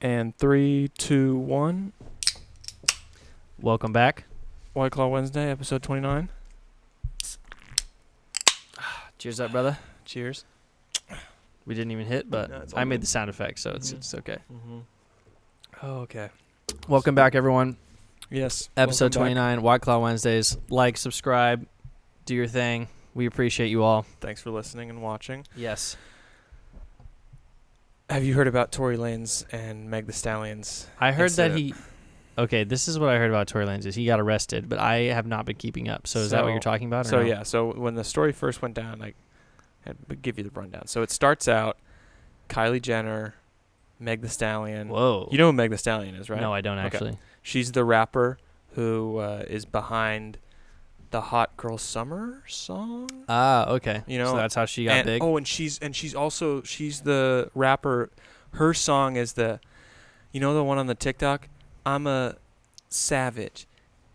And 3, 2, 1. Welcome back. White Claw Wednesday, episode 29. Cheers up, brother. Cheers. We didn't even hit, but No, it's all I made good. the sound effect, so it's okay. Mm-hmm. Oh, okay. Welcome back, everyone. Yes. Episode welcome back. 29, White Claw Wednesdays. Like, subscribe, do your thing. We appreciate you all. Thanks for listening and watching. Yes. Have you heard about Torey Lanez and Meg Thee Stallion's I heard that incident? Okay, this is what I heard about Torey Lanez is he got arrested, but I have not been keeping up. So is that what you're talking about? Or So no? yeah, so when the story first went down, I'd give you the rundown. So it starts out, Kylie Jenner, Meg Thee Stallion. Whoa. You know who Meg Thee Stallion is, right? No, I don't Okay. actually. She's the rapper who is behind the Hot Girl Summer song. Ah, okay. You know, so that's how she got big. Oh, and she's the rapper. Her song is the one on the TikTok. I'm a savage,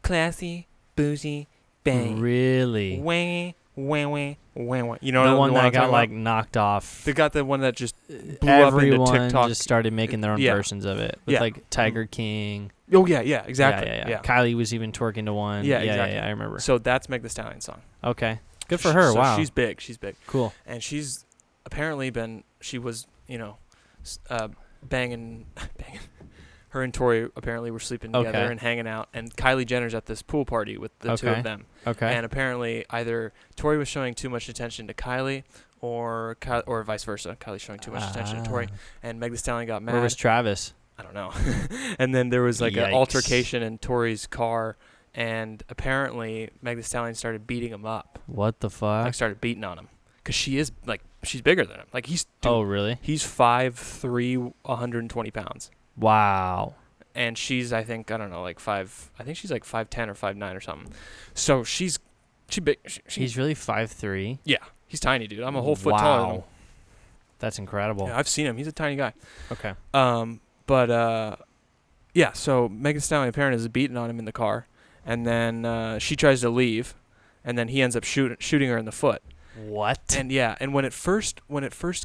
classy, bougie, bang. Really? Wang, wang, wang, wang, wang. You know The one that I'm got talking like about? knocked off. They got the one that just blew up into Everyone TikTok. just started making their own Yeah. versions of it with Yeah. like Tiger King. Oh yeah, exactly. Yeah. Kylie was even twerking to one. Yeah, exactly. Yeah, I remember. So that's Meg Thee Stallion song. Okay. Good for her. So Wow. She's big. Cool. And she's apparently she was, banging. Her and Torey apparently were sleeping together Okay. and hanging out. And Kylie Jenner's at this pool party with the two of them. Okay. And apparently either Torey was showing too much attention to Kylie or vice versa. Kylie's showing too much attention to Torey. And Meg Thee Stallion got mad. Where was Travis? I don't know. And then there was like an Yikes. altercation in Torey's car. And apparently Meg Thee Stallion started beating him up. What the fuck? Started beating on him. Because she's bigger than him. Oh, really? He's 5'3", 120 pounds. Wow. And she's, I think, I don't know, I think she's like 5'10" or 5'9" or something. So she's big. He's really 5'3". Yeah, he's tiny, dude. I'm a whole foot taller than him. That's incredible. Yeah, I've seen him. He's a tiny guy. Okay. Yeah, so Meg Thee Stallion apparently is beating on him in the car. And then she tries to leave. And then he ends up shooting her in the foot. What? And when it first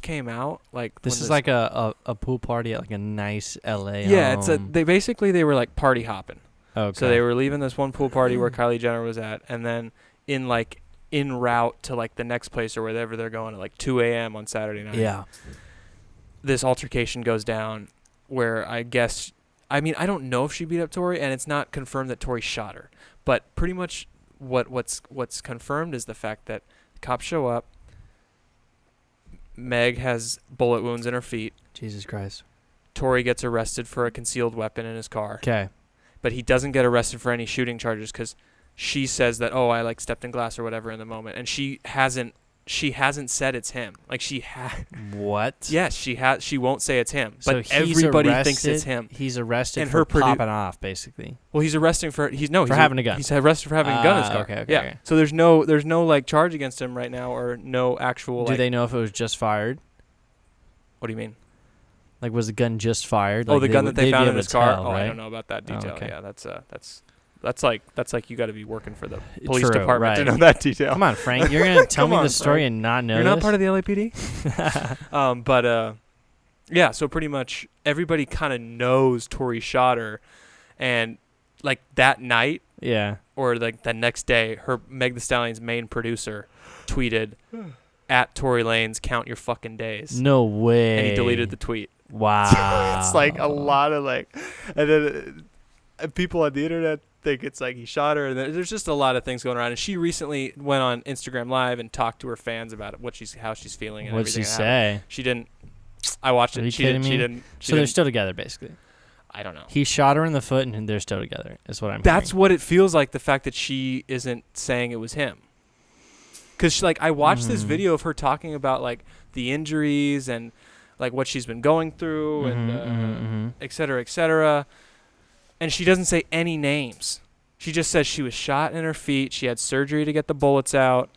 came out, this is like a pool party at like a nice LA yeah, home. they were like party hopping. Okay. So they were leaving this one pool party where Kylie Jenner was at, and then en route to like the next place or wherever they're going at like 2 a.m. on Saturday night. Yeah. This altercation goes down where I don't know if she beat up Torey, and it's not confirmed that Torey shot her, but pretty much what's confirmed is the fact that cops show up. Meg has bullet wounds in her feet. Jesus Christ. Torey gets arrested for a concealed weapon in his car. Okay. But he doesn't get arrested for any shooting charges because she says that, I stepped in glass or whatever in the moment, and she hasn't said it's him. What? Yes, she won't say it's him, So but everybody thinks it's him. He's arrested And for her popping off, basically. Well, he's arresting for having a gun. He's arrested for having a gun in his car. Okay, yeah. okay. So there's no charge against him right now, or no actual. Do they know if it was just fired? What do you mean? Like, was the gun just fired? The gun that they found in his car. Tell, right? I don't know about that detail. okay. Yeah, that's like you got to be working for the police True, department to right. know that detail. Come on, Frank. You're gonna tell Come me on, the story Frank. and not know You're this? not part of the LAPD. Yeah. So pretty much everybody kind of knows Torey shot her, and like that night, Yeah. or like the next day, Meg Thee Stallion's main producer tweeted at Torey Lanez, "Count your fucking days." No way. And he deleted the tweet. Wow. It's like a lot of and then people on the internet think it's like he shot her, and there's just a lot of things going around. And she recently went on Instagram Live and talked to her fans about how she's feeling. And What'd she everything that happened. say? She didn't. I watched it. Are you She kidding didn't. me? She So they're didn't. still together, basically. I don't know. He shot her in the foot, and they're still together. Is what I'm. That's hearing. what it feels like. The fact that she isn't saying it was him. Because I watched this video of her talking about the injuries and what she's been going through and et cetera, et cetera. And she doesn't say any names. She just says she was shot in her feet. She had surgery to get the bullets out.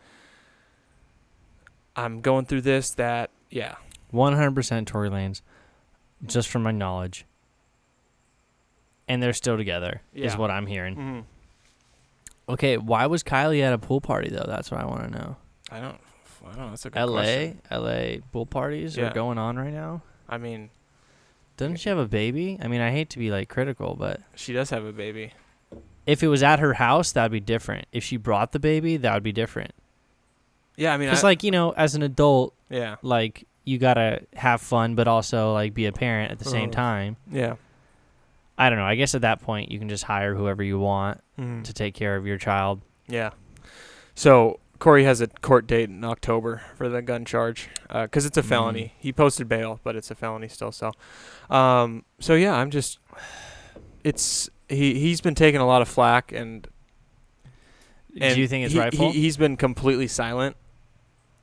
I'm going through this, that, yeah. 100% Torey Lanez, just from my knowledge. And they're still together, is what I'm hearing. Mm-hmm. Okay, why was Kylie at a pool party, though? That's what I want to know. I don't know. That's a good question. LA pool parties are going on right now? I mean, Doesn't she have a baby? I mean, I hate to be like critical, but She does have a baby. if it was at her house, that'd be different. If she brought the baby, that would be different. Yeah, I mean, Because like, as an adult, yeah, like you gotta have fun, but also like be a parent at the same time. yeah. I don't know. I guess at that point you can just hire whoever you want to take care of your child. Yeah. So Corey has a court date in October for the gun charge because it's a felony. He posted bail, but it's a felony still. So, so yeah, I'm just. He's been taking a lot of flack, and do you think it's rightful? He's been completely silent.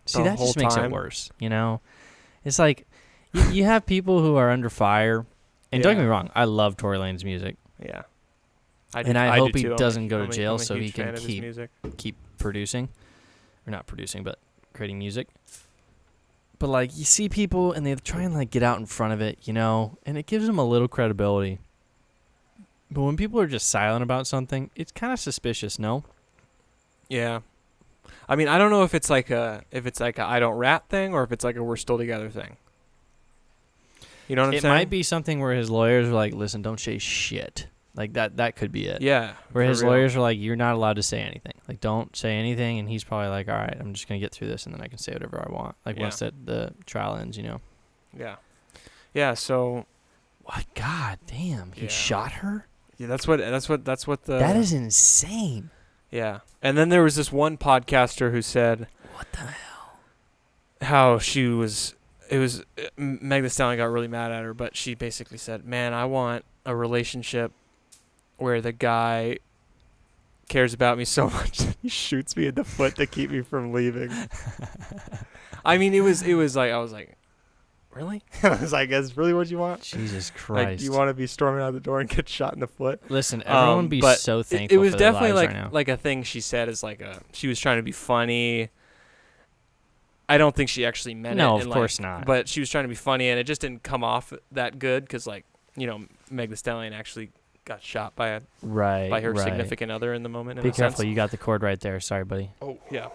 See, that just makes it worse. It's like you have people who are under fire, and don't get me wrong, I love Torey Lanez music. Yeah. I hope he doesn't go to jail so he can keep producing. Or not producing, but creating music. But, like, you see people, and they try and, like, get out in front of it, and it gives them a little credibility. But when people are just silent about something, it's kind of suspicious, no? Yeah. I mean, I don't know if it's like a I don't rat thing or if it's like a we're still together thing. You know what I'm saying? It might be something where his lawyers are like, listen, don't say shit. Like, that could be it. Yeah. Where his lawyers are like, you're not allowed to say anything. Like, don't say anything. And he's probably like, all right, I'm just going to get through this, and then I can say whatever I want. Like, once the trial ends, Yeah. Yeah, so. What? God damn. He shot her? Yeah, that's what the. That is insane. Yeah. And then there was this one podcaster who said. What the hell? How she was. It was. Meg Thee Stallion got really mad at her, but she basically said, man, I want a relationship where the guy cares about me so much that he shoots me in the foot to keep me from leaving. I mean, it was like, I was like, really? I was like, that's really what you want? Jesus Christ. Like, you want to be storming out the door and get shot in the foot? Listen, everyone be so thankful it was for their definitely lives right now. like a thing she said is like she was trying to be funny. I don't think she actually meant it. No, of course not. But she was trying to be funny, and it just didn't come off that good because, like, Meg Thee Stallion actually got shot by her significant other in the moment. Be careful, you got the cord right there. Sorry, buddy. Oh yeah,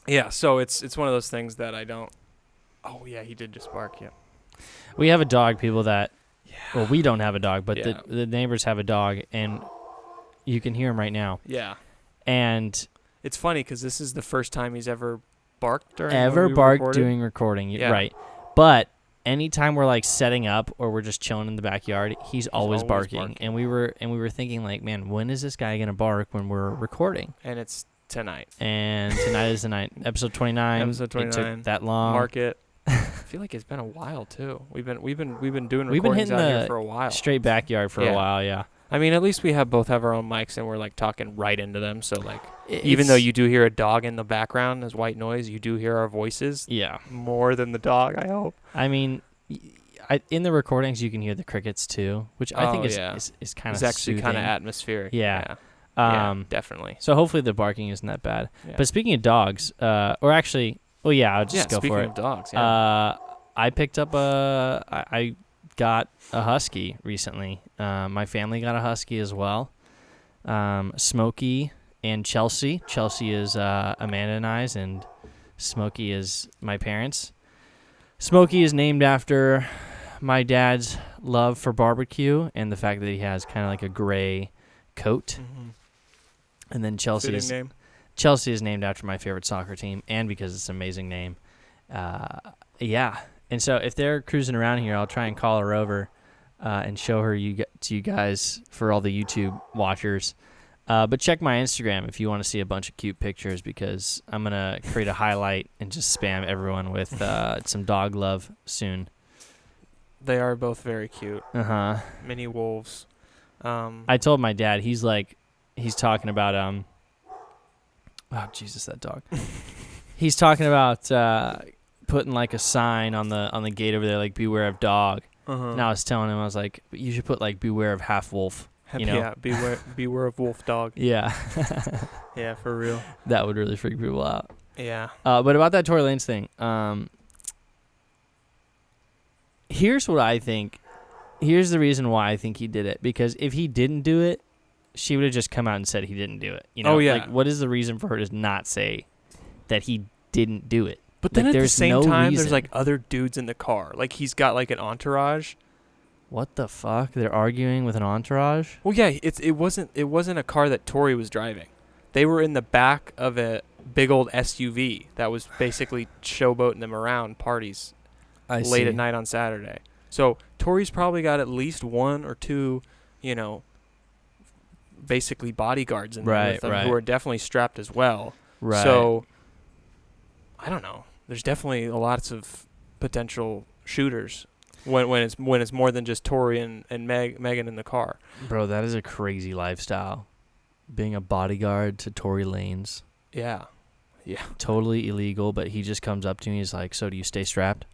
yeah. So it's one of those things that I don't. Oh yeah, he did just bark. Yeah. We have a dog, people. Well, we don't have a dog, but the neighbors have a dog, and you can hear him right now. Yeah. And it's funny because this is the first time he's ever barked during doing recording. Yeah. Right, but. Anytime we're like setting up or we're just chilling in the backyard, he's always barking. And we were thinking like, man, when is this guy gonna bark when we're recording? And it's tonight. And tonight is the night. Episode 29. Episode 29. It took that long. Mark it. I feel like it's been a while too. We've been doing recordings out here for a while. Straight backyard for a while, yeah. I mean, at least we both have our own mics and we're like talking right into them. So like, even though you do hear a dog in the background as white noise, you do hear our voices. Yeah. More than the dog, I hope. I mean, in the recordings you can hear the crickets too, which I think is kind of actually kind of atmospheric. Yeah. Definitely. So hopefully the barking isn't that bad. Yeah. But speaking of dogs, or actually, well, yeah, I'll just go for it. Speaking of dogs, yeah. I picked up I got a husky recently. My family got a husky as well. Smokey and Chelsea. Chelsea is Amanda and I's, and Smokey is my parents'. Smokey is named after my dad's love for barbecue and the fact that he has kind of like a gray coat. Mm-hmm. And then Chelsea is named after my favorite soccer team and because it's an amazing name. Yeah. And so if they're cruising around here, I'll try and call her over and show her to you guys for all the YouTube watchers. But check my Instagram if you want to see a bunch of cute pictures because I'm going to create a highlight and just spam everyone with some dog love soon. They are both very cute. Uh-huh. Mini wolves. I told my dad, he's talking about, oh, Jesus, that dog. He's talking about putting like a sign on the gate over there, like beware of dog. Uh-huh. And I was telling him, I was like, you should put like beware of half wolf. Yeah, beware of wolf dog. Yeah. Yeah, for real. That would really freak people out. Yeah. But about that Torey Lanez thing, here's what I think. Here's the reason why I think he did it. Because if he didn't do it, she would have just come out and said he didn't do it. Oh, yeah. Like, what is the reason for her to not say that he didn't do it? But then at the same time, there's like other dudes in the car. Like he's got like an entourage. What the fuck? They're arguing with an entourage? Well, yeah, it wasn't a car that Torey was driving. They were in the back of a big old SUV that was basically showboating them around parties late at night on Saturday. So Torey's probably got at least one or two, basically bodyguards in there with them who are definitely strapped as well. Right. So I don't know. There's definitely lots of potential shooters when it's more than just Torey and Megan in the car. Bro, that is a crazy lifestyle. Being a bodyguard to Torey Lanez. Yeah. Yeah. Totally illegal, but he just comes up to me. He's like, so do you stay strapped?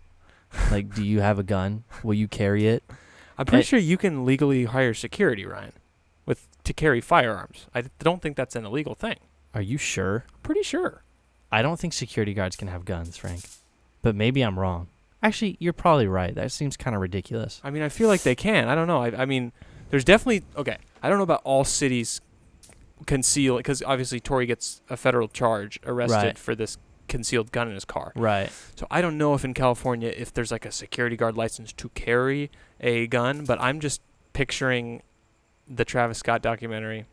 Like, do you have a gun? Will you carry it? I'm pretty sure you can legally hire security, Ryan, to carry firearms. I don't think that's an illegal thing. Are you sure? Pretty sure. I don't think security guards can have guns, Frank. But maybe I'm wrong. Actually, you're probably right. That seems kind of ridiculous. I mean, I feel like they can. I don't know. I mean, there's definitely... Okay, I don't know about all cities conceal... Because obviously Torey gets a federal charge arrested for this concealed gun in his car. Right. So I don't know if in California, if there's like a security guard license to carry a gun, but I'm just picturing the Travis Scott documentary.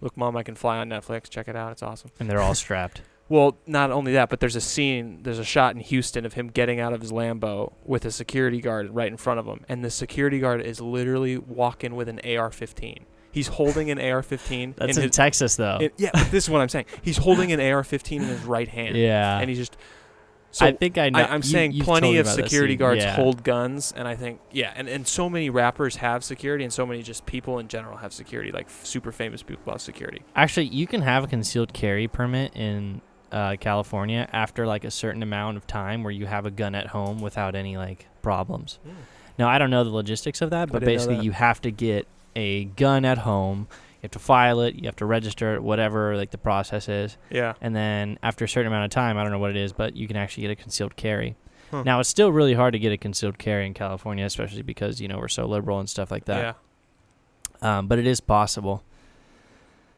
Look, Mom, I Can Fly on Netflix. Check it out. It's awesome. And they're all strapped. Well, not only that, but there's a shot in Houston of him getting out of his Lambo with a security guard right in front of him. And the security guard is literally walking with an AR-15. He's holding an AR-15. That's in Texas, though. Yeah, but this is what I'm saying. He's holding an AR-15 in his right hand. Yeah. And he's just... So I think I know. I'm saying plenty of security guards yeah. hold guns, and I think, and so many rappers have security, and so many just people in general have security, like super famous people have security. Actually, you can have a concealed carry permit in California after like a certain amount of time where you have a gun at home without any like problems. Now, I don't know the logistics of that, but basically you have to get a gun at home. You have to file it, you have to register it, whatever like the process is. Yeah. And then after a certain amount of time, I don't know what it is, but you can actually get a concealed carry. Now, it's still really hard to get a concealed carry in California, especially because, we're so liberal and stuff like that. Yeah. But it is possible.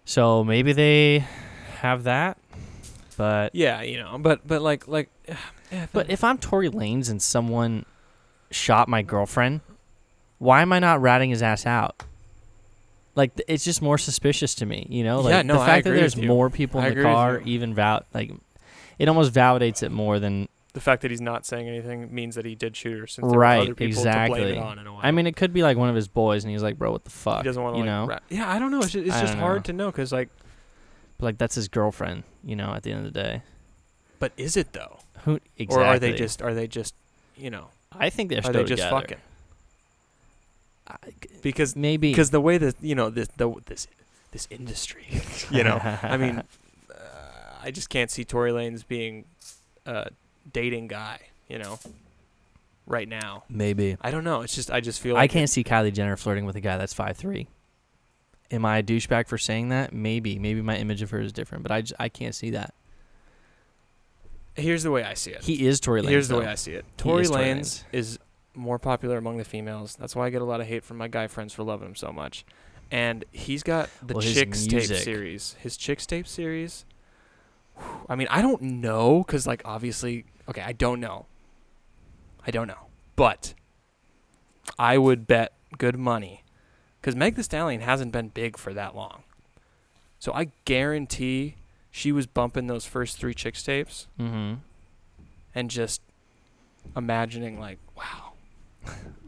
So maybe they have that, but... Yeah, but like... But if I'm Torey Lanez and someone shot my girlfriend, why am I not ratting his ass out? Like, it's just more suspicious to me, Like, the fact that there's more people in the car even it almost validates it more than... The fact that he's not saying anything means that he did shoot her, since there right, were other people exactly. to blame it on in a way. I mean, it could be like one of his boys, and he's like, bro, what the fuck? He doesn't want to, Yeah, I don't know. It's just hard to know, because, like... But, like, that's his girlfriend, at the end of the day. But is it, though? Who exactly? Or are they just, I think they're still together. Are they just fucking? Because maybe the way that this industry, I mean, I just can't see Torey Lanez being a dating guy, right now. Maybe I don't know. It's just I just feel like I can't see Kylie Jenner flirting with a guy that's 5'3". Am I a douchebag for saying that? Maybe my image of her is different, but I can't see that. Here's the way I see it. He is Torey Lanez. Here's the way I see it. Torey Lanez is more popular among the females. That's why I get a lot of hate from my guy friends for loving him so much. And he's got the Chicks Tape series. His Chicks Tape series. I mean, I don't know, because, like, obviously... Okay, I don't know. But I would bet good money, because Meg Thee Stallion hasn't been big for that long. So I guarantee she was bumping those first 3 Chicks Tapes and just imagining, like, wow.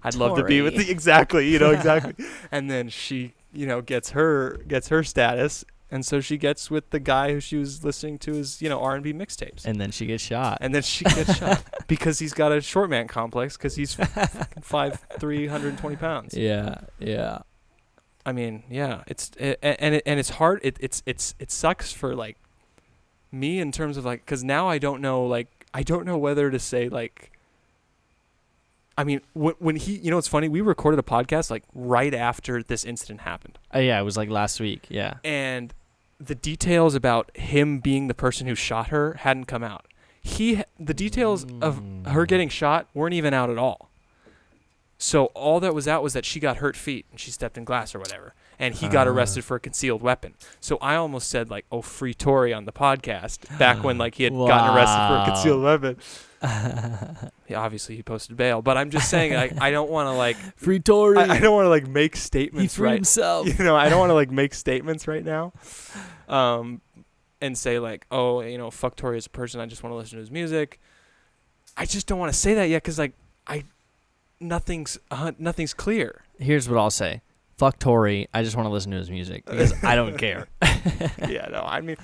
I'd love to be with the exactly. And then she, gets her status, and so she gets with the guy who she was listening to his, R&B mixtapes. And then she gets shot. Because he's got a short man complex, because he's 5'3", 120 pounds. Yeah. I mean, yeah, it's hard. It sucks for, like, me in terms of, like, because now I don't know whether to say, like. I mean, when he, it's funny, we recorded a podcast, like, right after this incident happened. Yeah, it was, like, last week, yeah. And the details about him being the person who shot her hadn't come out. The details of her getting shot weren't even out at all. So all that was out was that she got hurt feet, and she stepped in glass or whatever. And he got arrested for a concealed weapon. So I almost said, like, oh, free Torey on the podcast, back when, like, he had gotten arrested for a concealed weapon. Obviously he posted bail, but I'm just saying I don't want to like free Torey. I don't want to like make statements. He freed himself. You know, I don't want to like make statements right now, and say like, oh, you know, fuck Torey as a person. I just want to listen to his music. I just don't want to say that yet because like nothing's clear. Here's what I'll say. Fuck Torey. I just want to listen to his music because I don't care. Yeah, no, I mean,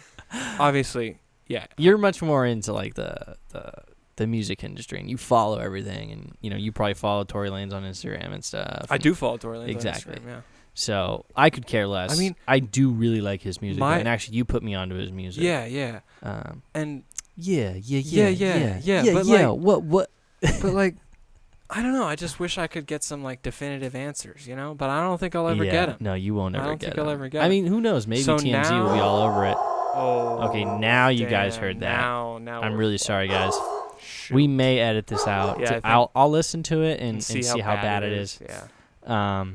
obviously, yeah. You're much more into like the music industry, and you follow everything, and you know you probably follow Torey Lanez on Instagram and stuff. I do follow Torey Lanez exactly. on Instagram, yeah. So I could care less. I mean, I do really like his music, and actually, you put me onto his music. Yeah, yeah. And yeah. But what? But like, I don't know. I just wish I could get some like definitive answers, you know. But I don't think I'll ever get them. No, you won't ever get them. I don't think I'll ever get them. I mean, who knows? Maybe so TMZ will be all over it. Oh. Okay, now you guys heard that. Now I'm really sorry, guys. Shoot. We may edit this out. Yeah, I'll listen to it and see how bad it is. Yeah.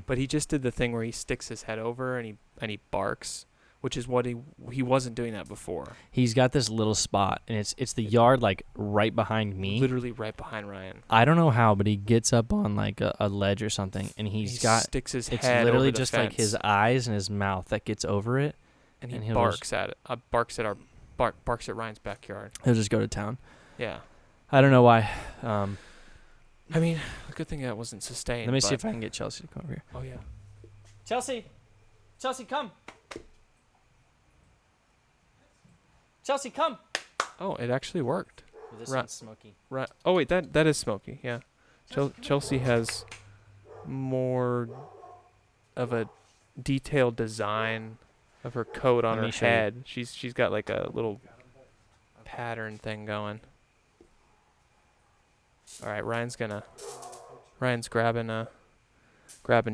But he just did the thing where he sticks his head over and he barks, which is what he wasn't doing that before. He's got this little spot, and it's the yard like right behind me. Literally right behind Ryan. I don't know how, but he gets up on like a ledge or something, and he sticks his head. It's literally over the just fence. Like his eyes and his mouth that gets over it, and he barks at it. Barks at Ryan's backyard. He'll just go to town. Yeah. I don't know why. I mean, a good thing that wasn't sustained. Let me see if I can get Chelsea to come over here. Oh yeah. Chelsea, come. Chelsea, come. Oh, it actually worked. This one's Smokey. Right. Oh wait, that is Smokey. Yeah. Chelsea has more of a detailed design of her coat on her head. She's got like a little pattern thing going. All right, Ryan's grabbing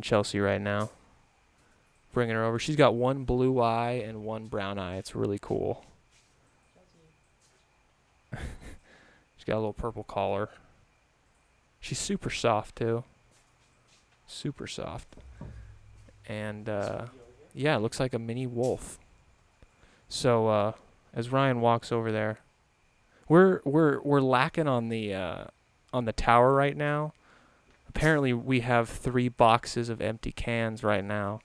Chelsea right now, bringing her over. She's got one blue eye and one brown eye. It's really cool. She's got a little purple collar. She's super soft too. Super soft. And yeah, it looks like a mini wolf. So as Ryan walks over there, we're lacking on the tower right now. Apparently we have 3 boxes of empty cans right now.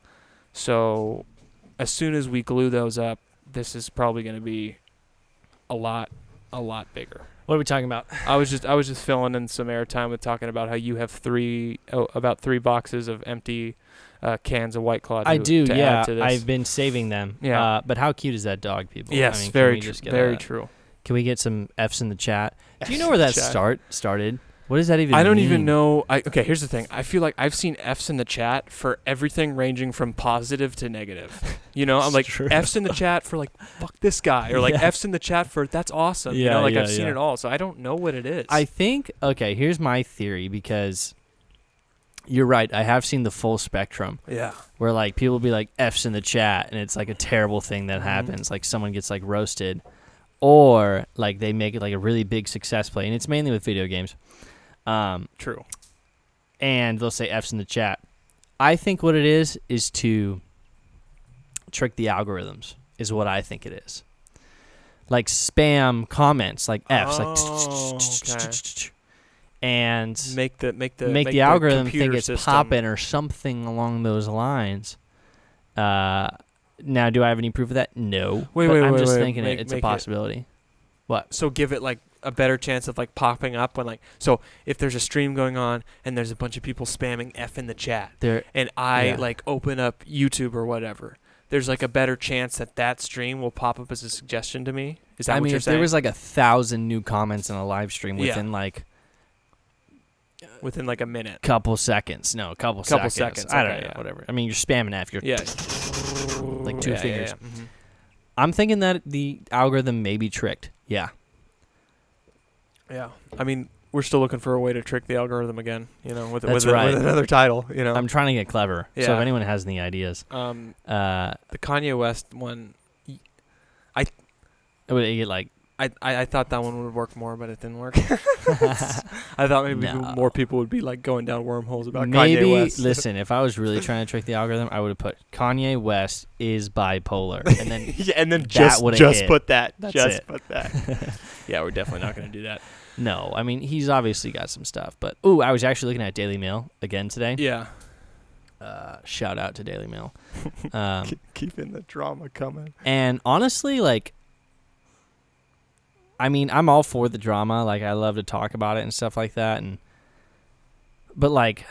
So as soon as we glue those up, this is probably going to be a lot bigger. What are we talking about? I was just filling in some airtime with talking about how you have about 3 boxes of empty cans of White Claw. I do, yeah. Add to this. I've been saving them. Yeah. But how cute is that dog, people? Yes, I mean, very true. Can we get some F's in the chat? Do you know where that started? What does that even mean? I don't even know. Okay, here's the thing. I feel like I've seen F's in the chat for everything ranging from positive to negative. You know, I'm like, true. F's in the chat for like, fuck this guy. Or like F's in the chat for, that's awesome. Yeah, you know, like I've seen it all. So I don't know what it is. I think, okay, here's my theory, because you're right. I have seen the full spectrum. Yeah. Where like people will be like F's in the chat, and it's like a terrible thing that happens. Like someone gets like roasted. Or like they make it like a really big success play, and it's mainly with video games. True. And they'll say F's in the chat. I think what it is to trick the algorithms, is what I think it is. Like spam comments, like F's, okay. And make the algorithm think it's system popping or something along those lines. Now, do I have any proof of that? No. I'm just thinking it's a possibility. What? So give it like a better chance of like popping up when like, so if there's a stream going on and there's a bunch of people spamming F in the chat and I like open up YouTube or whatever, there's like a better chance that stream will pop up as a suggestion to me. Is that what you're saying? If there was like 1,000 new comments in a live stream within like a minute, couple seconds. No, couple seconds. I don't know, whatever. I mean, you're spamming F. You're like 2 fingers. Yeah. Mm-hmm. I'm thinking that the algorithm may be tricked. Yeah. Yeah. I mean, we're still looking for a way to trick the algorithm again, you know, with another title, you know. I'm trying to get clever. Yeah. So if anyone has any ideas. The Kanye West one, I thought that one would work more, but it didn't work. I thought maybe more people would be like going down wormholes about Kanye West. Listen, if I was really trying to trick the algorithm, I would have put Kanye West is bipolar, and then and then just put that. Put that. Yeah, we're definitely not going to do that. No, I mean, he's obviously got some stuff. But, I was actually looking at Daily Mail again today. Yeah. Shout out to Daily Mail. Keeping the drama coming. And honestly, like, I mean, I'm all for the drama. Like, I love to talk about it and stuff like that. But, like,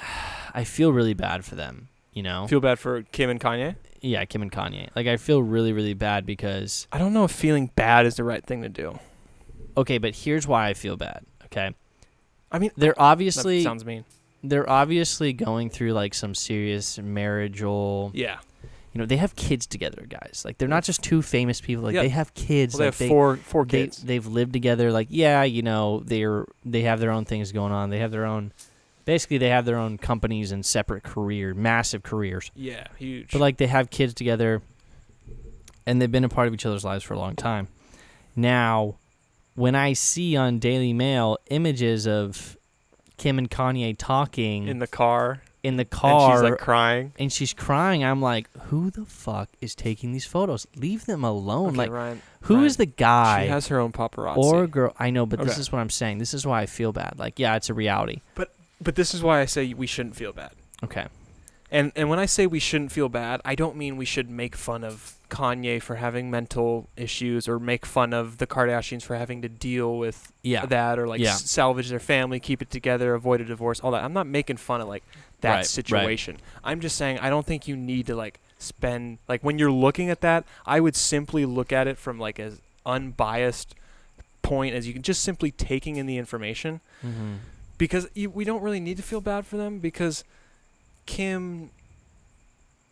I feel really bad for them, you know? Feel bad for Kim and Kanye? Yeah, Kim and Kanye. Like, I feel really, really bad because... I don't know if feeling bad is the right thing to do. Okay, but here's why I feel bad, okay? I mean... They're obviously... That sounds mean. They're obviously going through, like, some serious marital... Yeah. You know, they have kids together, guys. Like, they're not just two famous people. Like, they have kids. Well, they like, have four kids. They've lived together. Like, yeah, you know, they have their own things going on. They have their own... Basically, they have their own companies and separate massive careers. Yeah, huge. But, like, they have kids together, and they've been a part of each other's lives for a long time. Now, when I see on Daily Mail images of Kim and Kanye talking... In the car. And she's, like, crying. And she's crying. I'm like, who the fuck is taking these photos? Leave them alone. Okay, like, Ryan, who is the guy... She has her own paparazzi. Or girl... I know, but this is what I'm saying. This is why I feel bad. Like, yeah, it's a reality. But this is why I say we shouldn't feel bad. Okay. And when I say we shouldn't feel bad, I don't mean we should make fun of Kanye for having mental issues or make fun of the Kardashians for having to deal with that or like salvage their family, keep it together, avoid a divorce, all that. I'm not making fun of like that situation. Right. I'm just saying I don't think you need to like spend like when you're looking at that, I would simply look at it from like as unbiased point as you can, just simply taking in the information. Mm-hmm. Because we don't really need to feel bad for them because Kim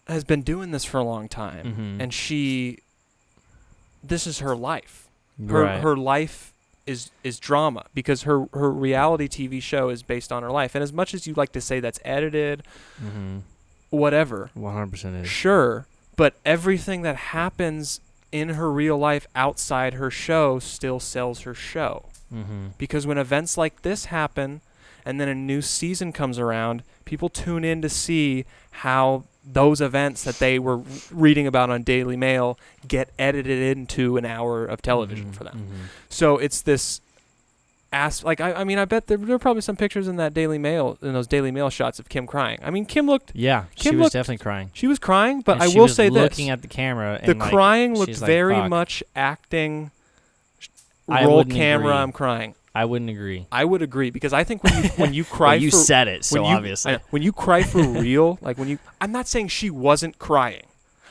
has been doing this for a long time, and this is her life. Her life is drama because her reality TV show is based on her life. And as much as you like to say that's edited, whatever, 100% is sure, but everything that happens in her real life outside her show still sells her show. Because when events like this happen, and then a new season comes around, people tune in to see how those events that they were reading about on Daily Mail get edited into an hour of television for them. So it's this like I mean I bet there are probably some pictures in that Daily Mail, in those Daily Mail shots of Kim crying. I mean Kim looked she was definitely crying. She was crying, but and I will say this. Looking at the camera and the crying looked very like, much acting roll camera I'm crying. I wouldn't agree. I would agree because I think when you cry well, you said it, so obviously. When you cry for real, like I'm not saying she wasn't crying.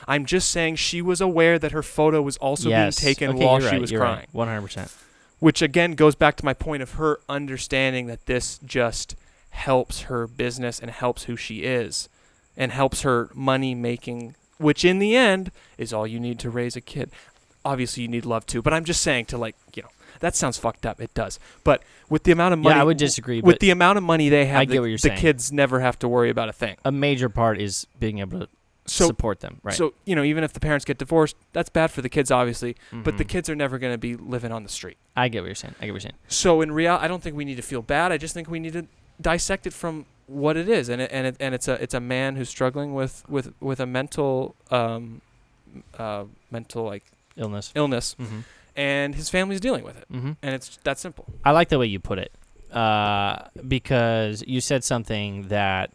I'm just saying she was aware that her photo was also being taken while she was crying. 100%. Which again goes back to my point of her understanding that this just helps her business and helps who she is and helps her money making, which in the end is all you need to raise a kid. Obviously you need love too, but I'm just saying to like, you know, that sounds fucked up. It does. But with the amount of money... Yeah, I would disagree. With the amount of money they have, I get what you're saying. The kids never have to worry about a thing. A major part is being able to support them. Right. So, you know, even if the parents get divorced, that's bad for the kids, obviously. But the kids are never going to be living on the street. I get what you're saying. So in reality, I don't think we need to feel bad. I just think we need to dissect it from what it is. And it's a man who's struggling with a mental like illness. And his family's dealing with it. And it's that simple. I like the way you put it because you said something that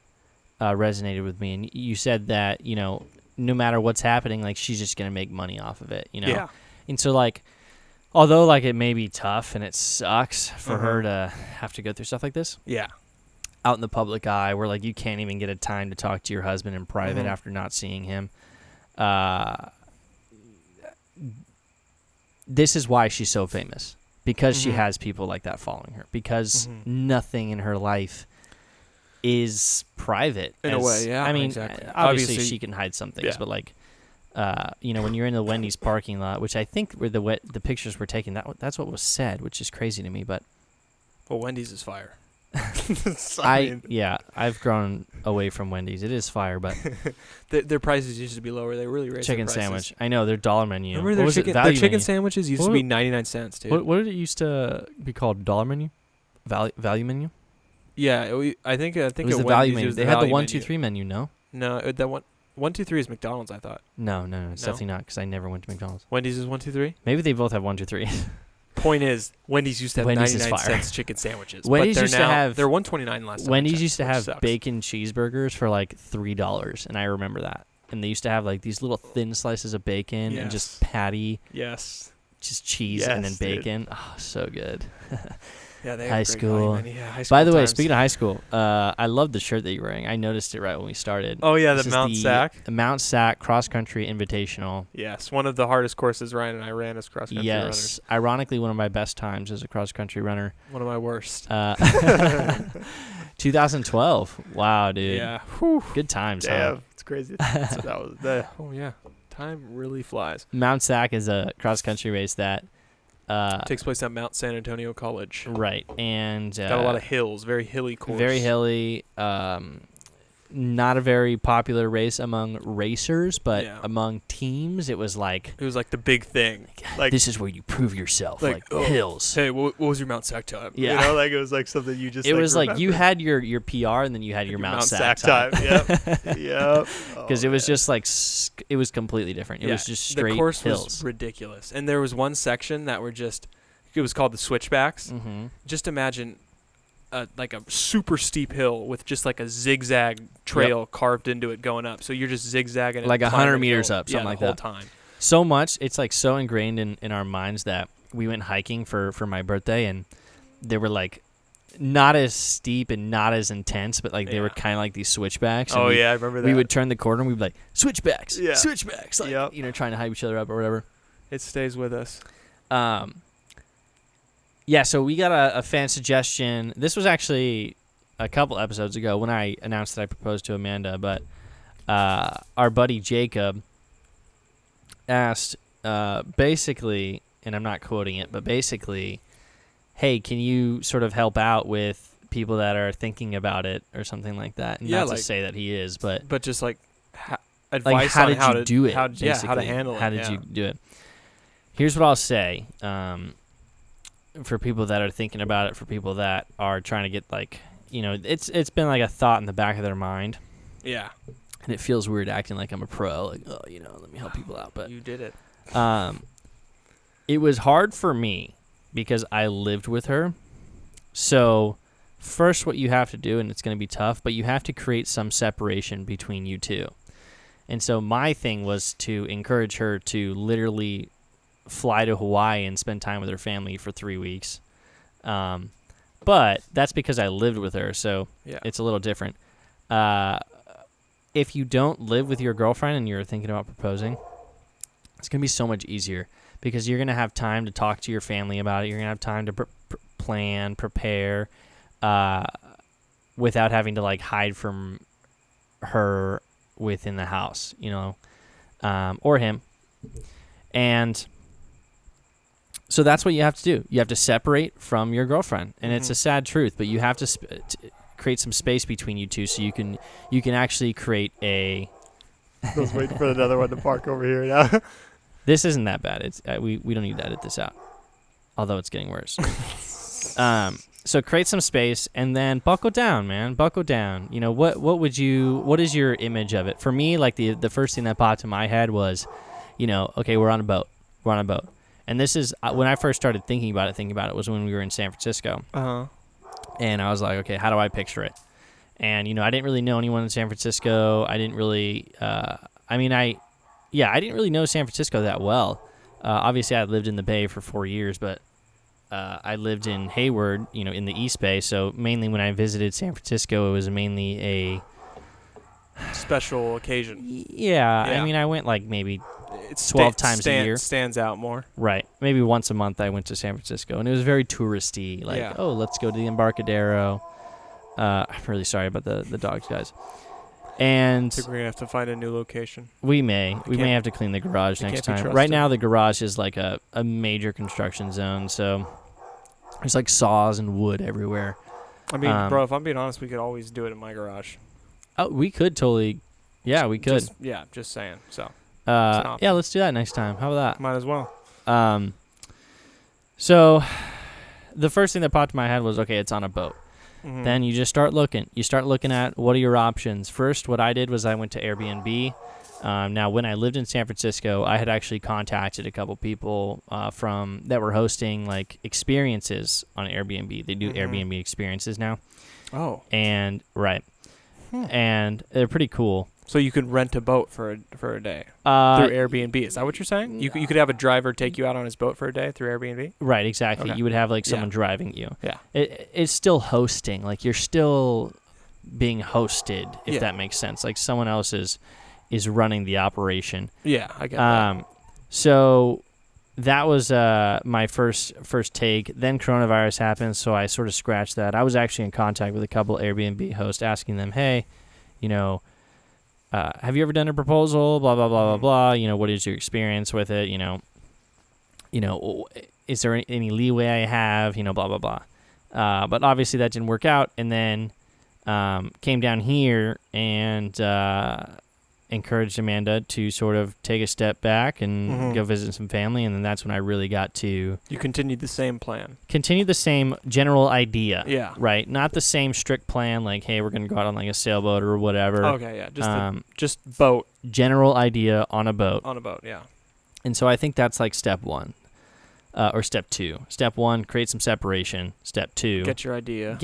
resonated with me. And you said that, you know, no matter what's happening, like, she's just going to make money off of it, you know? Yeah. And so, like, although, like, it may be tough and it sucks for her to have to go through stuff like this. Yeah. Out in the public eye where, like, you can't even get a time to talk to your husband in private after not seeing him. This is why she's so famous, because she has people like that following her, because nothing in her life is private. In a way, yeah. I mean, exactly. obviously she can hide some things, but like, you know, when you're in the Wendy's parking lot, which I think where the pictures were taken, that's what was said, which is crazy to me. But well, Wendy's is fire. I've grown away from Wendy's. It is fire, but their prices used to be lower. They really raised chicken their prices. Sandwich. I know their dollar menu. Remember their chicken sandwiches used to be 99 cents, dude. What did it used to be called? Dollar menu, value menu. Yeah, I think it was the value menu. They had the 1, 2, 3 menu. No, that 1, 2, 3 is McDonald's. I thought. No, it's definitely not because I never went to McDonald's. Wendy's is 1, 2, 3. Maybe they both have 1, 2, 3. Point is, Wendy's used to have Wendy's is 99 fire. cents chicken sandwiches. Wendy's but used to have they're $1.29 last time. Wendy's used to have bacon cheeseburgers for like $3, and I remember that. And they used to have like these little thin slices of bacon and just patty. Yes. Just cheese and then bacon. Dude. Oh, so good. Yeah, they high have school. High school. By the way, times. speaking of high school, I love the shirt that you're wearing. I noticed it right when we started. Oh yeah, the Mount Sac. The Mount Sac Cross Country Invitational. Yes, one of the hardest courses Ryan and I ran as cross country runners. Yes, ironically, one of my best times as a cross country runner. One of my worst. 2012. Wow, dude. Yeah. Whew. Good times. Damn, huh? it's crazy. Oh yeah, time really flies. Mount Sac is a cross country race that takes place at Mount San Antonio College. Right, and got a lot of hills, very hilly course. Very hilly. Not a very popular race among racers, but among teams, it was like the big thing. Like this is where you prove yourself. Like hills. Hey, what was your Mount Sac time? Yeah, you know, like it was like something you just. It was remember. like you had your PR and then you had your Mount Sac time. Yep. Yep. Because it was just like it was completely different. It was just straight hills. The course was ridiculous, and there was one section that were just. It was called the switchbacks. Mm-hmm. Just imagine. Like a super steep hill with just like a zigzag trail carved into it going up. So you're just zigzagging. Like 100 meters up, something like that. The whole time. So much. It's like so ingrained in our minds that we went hiking for my birthday and they were like not as steep and not as intense, but like they were kind of like these switchbacks. Oh, I remember that. We would turn the corner and we'd be like, switchbacks, switchbacks. Like, trying to hype each other up or whatever. It stays with us. Yeah, so we got a fan suggestion. This was actually a couple episodes ago when I announced that I proposed to Amanda, but our buddy Jacob asked basically, and I'm not quoting it, but basically, hey, can you sort of help out with people that are thinking about it or something like that? And not to say that he is, but just like advice how on did how you to do it, how to handle it. How did you do it? Here's what I'll say. For people that are thinking about it, for people that are trying to get like, it's been like a thought in the back of their mind. Yeah. And it feels weird acting like I'm a pro, like, let me help people out. But you did it. It was hard for me because I lived with her. So first what you have to do, and it's going to be tough, but you have to create some separation between you two. And so my thing was to encourage her to literally fly to Hawaii and spend time with her family for 3 weeks. But that's because I lived with her, so it's a little different. If you don't live with your girlfriend and you're thinking about proposing, it's going to be so much easier because you're going to have time to talk to your family about it. You're going to have time to plan, prepare, without having to like hide from her within the house, or him. And so that's what you have to do. You have to separate from your girlfriend, and it's a sad truth, but you have to create some space between you two so you can actually create a. I was waiting for another one to park over here now. This isn't that bad. It's we don't need to edit this out, although it's getting worse. So create some space and then buckle down, man. Buckle down. What is your image of it? For me, like the first thing that popped in my head was, okay, we're on a boat. And this is when I first started thinking about it was when we were in San Francisco. Uh-huh. And I was like, okay, how do I picture it? And, I didn't really know anyone in San Francisco. I didn't really, I didn't really know San Francisco that well. Obviously, I lived in the Bay for 4 years, but I lived in Hayward, in the East Bay. So mainly when I visited San Francisco, it was mainly a special occasion. Yeah. I mean, I went like maybe 12 times a year. Stands out more. Right. Maybe once a month I went to San Francisco, and it was very touristy. Like, let's go to the Embarcadero. I'm really sorry about the dogs, guys. And I think we're going to have to find a new location. We may have to clean the garage next time. Right now, the garage is like a major construction zone, so there's like saws and wood everywhere. I mean, bro, if I'm being honest, we could always do it in my garage. Oh, we could totally. Yeah, we could. Just saying. So. Let's do that next time. How about that? Might as well. So the first thing that popped in my head was, okay, it's on a boat. then you just start looking. You start looking at what are your options. First, what I did was I went to Airbnb. Now, when I lived in San Francisco, I had actually contacted a couple people that were hosting like experiences on Airbnb. They do Airbnb experiences now. Oh. And and they're pretty cool. So you could rent a boat for a day through Airbnb. Is that what you're saying? You could have a driver take you out on his boat for a day through Airbnb? Right, exactly. Okay. You would have like someone driving you. Yeah. It's still hosting. Like you're still being hosted, if that makes sense. Like someone else is running the operation. Yeah, I get that. So that was my first take. Then coronavirus happened, so I sort of scratched that. I was actually in contact with a couple Airbnb hosts asking them, hey, have you ever done a proposal? Blah, blah, blah, blah, blah. What is your experience with it? Is there any leeway I have? Blah, blah, blah. But obviously that didn't work out. And then came down here and encouraged Amanda to sort of take a step back and go visit some family. And then that's when I really got to... You continued the same plan. Continued the same general idea. Yeah. Right? Not the same strict plan like, hey, we're going to go out on like a sailboat or whatever. Okay, yeah. Just boat. General idea on a boat. On a boat, yeah. And so I think that's like step one. Or step two. Step one, create some separation. Step two, get your idea.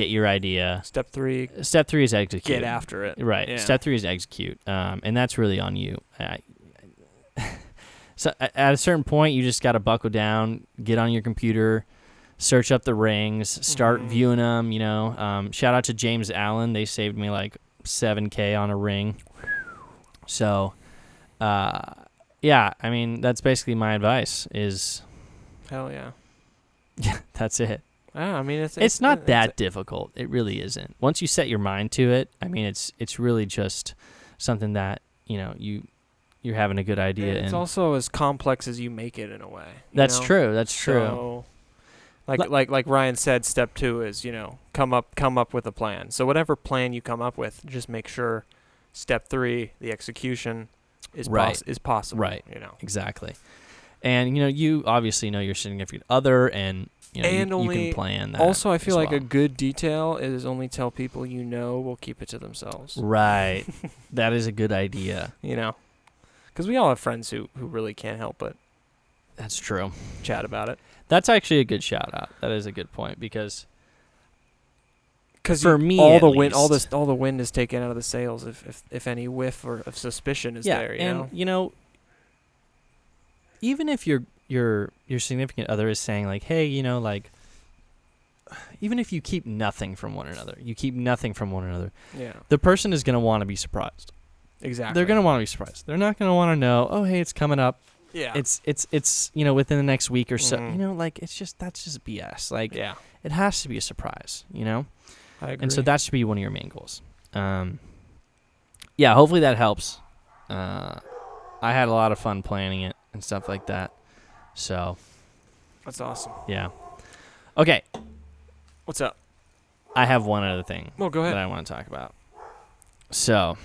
Step three is execute. Get after it. Right. Yeah. Step three is execute. And that's really on you. So at a certain point, you just got to buckle down, get on your computer, search up the rings, start viewing them. Shout out to James Allen. They saved me like $7,000 on a ring. So, that's basically my advice is... Hell yeah. Yeah, that's it. It's not that difficult. It really isn't. Once you set your mind to it, it's really just something that, you're having a good idea. It's also as complex as you make it in a way. That's true. That's true. So, like Ryan said, step two is, come up with a plan. So whatever plan you come up with, just make sure step three, the execution is possible. Right. Exactly. And, you obviously know your significant other and, you can plan that. Also, I feel like a good detail is only tell people will keep it to themselves. Right. That is a good idea. Because we all have friends who really can't help but. That's true. Chat about it. That's actually a good shout out. That is a good point because for me, all the wind is taken out of the sails if any whiff or of suspicion is there. And even if your significant other is saying like, hey, even if you keep nothing from one another, yeah, the person is going to want to be surprised. Exactly. They're going to want to be surprised. They're not going to want to know, oh, hey, it's coming up. Yeah. It's within the next week or so. That's just BS. Like, yeah, it has to be a surprise, I agree. And so that should be one of your main goals. Hopefully that helps. I had a lot of fun planning it and stuff like that. So. That's awesome. Yeah. Okay. What's up? I have one other thing. Oh, go ahead. That I want to talk about. So.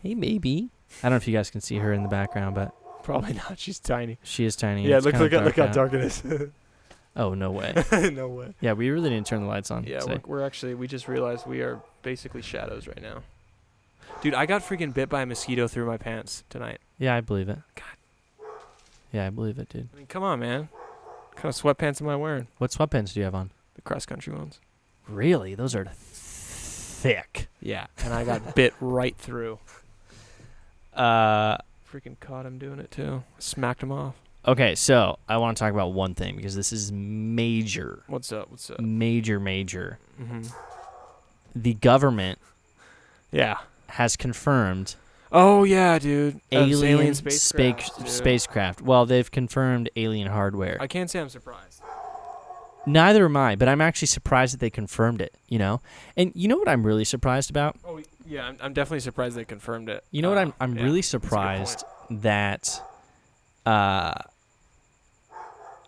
Hey, baby. I don't know if you guys can see her in the background, but. Probably not. She's tiny. She is tiny. Yeah, look how dark it is. Oh, no way. No way. Yeah, we really didn't turn the lights on. Yeah, we just realized we are basically shadows right now. Dude, I got freaking bit by a mosquito through my pants tonight. Yeah, I believe it. God. Yeah, I believe it, dude. Come on, man. What kind of sweatpants am I wearing? What sweatpants do you have on? The cross-country ones. Really? Those are thick. Yeah, and I got bit right through. Freaking caught him doing it, too. Smacked him off. Okay, so I want to talk about one thing because this is major. What's up? Major. Mm-hmm. The government has confirmed... Oh, yeah, dude. Alien spacecraft. Well, they've confirmed alien hardware. I can't say I'm surprised. Neither am I, but I'm actually surprised that they confirmed it, And you know what I'm really surprised about? Oh, yeah, I'm definitely surprised they confirmed it. You know what I'm really surprised that not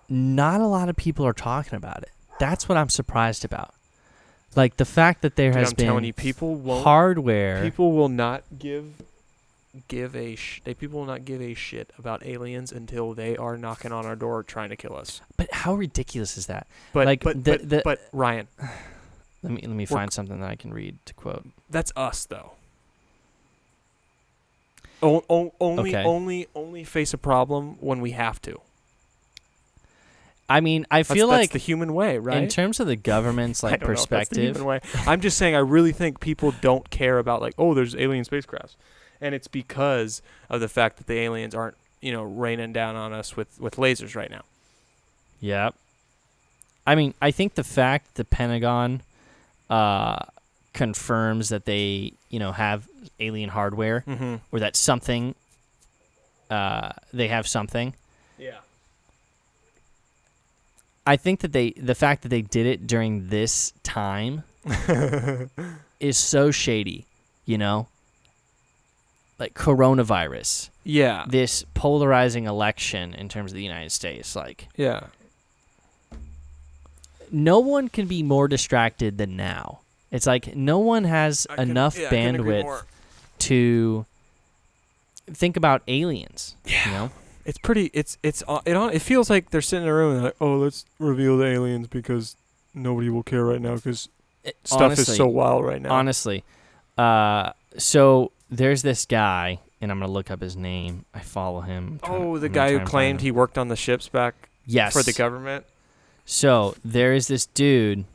a lot of people are talking about it. That's what I'm surprised about. Like the fact that there has been telling you, people won't, hardware. People will not give give a shit about aliens until they are knocking on our door trying to kill us. But how ridiculous is that? But like but Ryan, let me find something that I can read to quote. That's us though. Only face a problem when we have to. I mean, I feel like that's the human way, right? In terms of the government's like perspective, the human way. I'm just saying I really think people don't care about like, oh, there's alien spacecrafts, and it's because of the fact that the aliens aren't, raining down on us with lasers right now. Yeah. I mean, I think the fact the Pentagon confirms that they, have alien hardware, mm-hmm. or that something, they have something. Yeah. I think that the fact that they did it during this time is so shady, like coronavirus. Yeah. This polarizing election in terms of the United States, like. Yeah. No one can be more distracted than now. It's like no one has enough bandwidth to think about aliens. Yeah. It's pretty. It feels like they're sitting in a room and like, oh, let's reveal the aliens because nobody will care right now because stuff is so wild right now. Honestly, so there's this guy, and I'm gonna look up his name. I follow him. The guy who claimed he worked on the ships back. Yes. For the government. So there is this dude.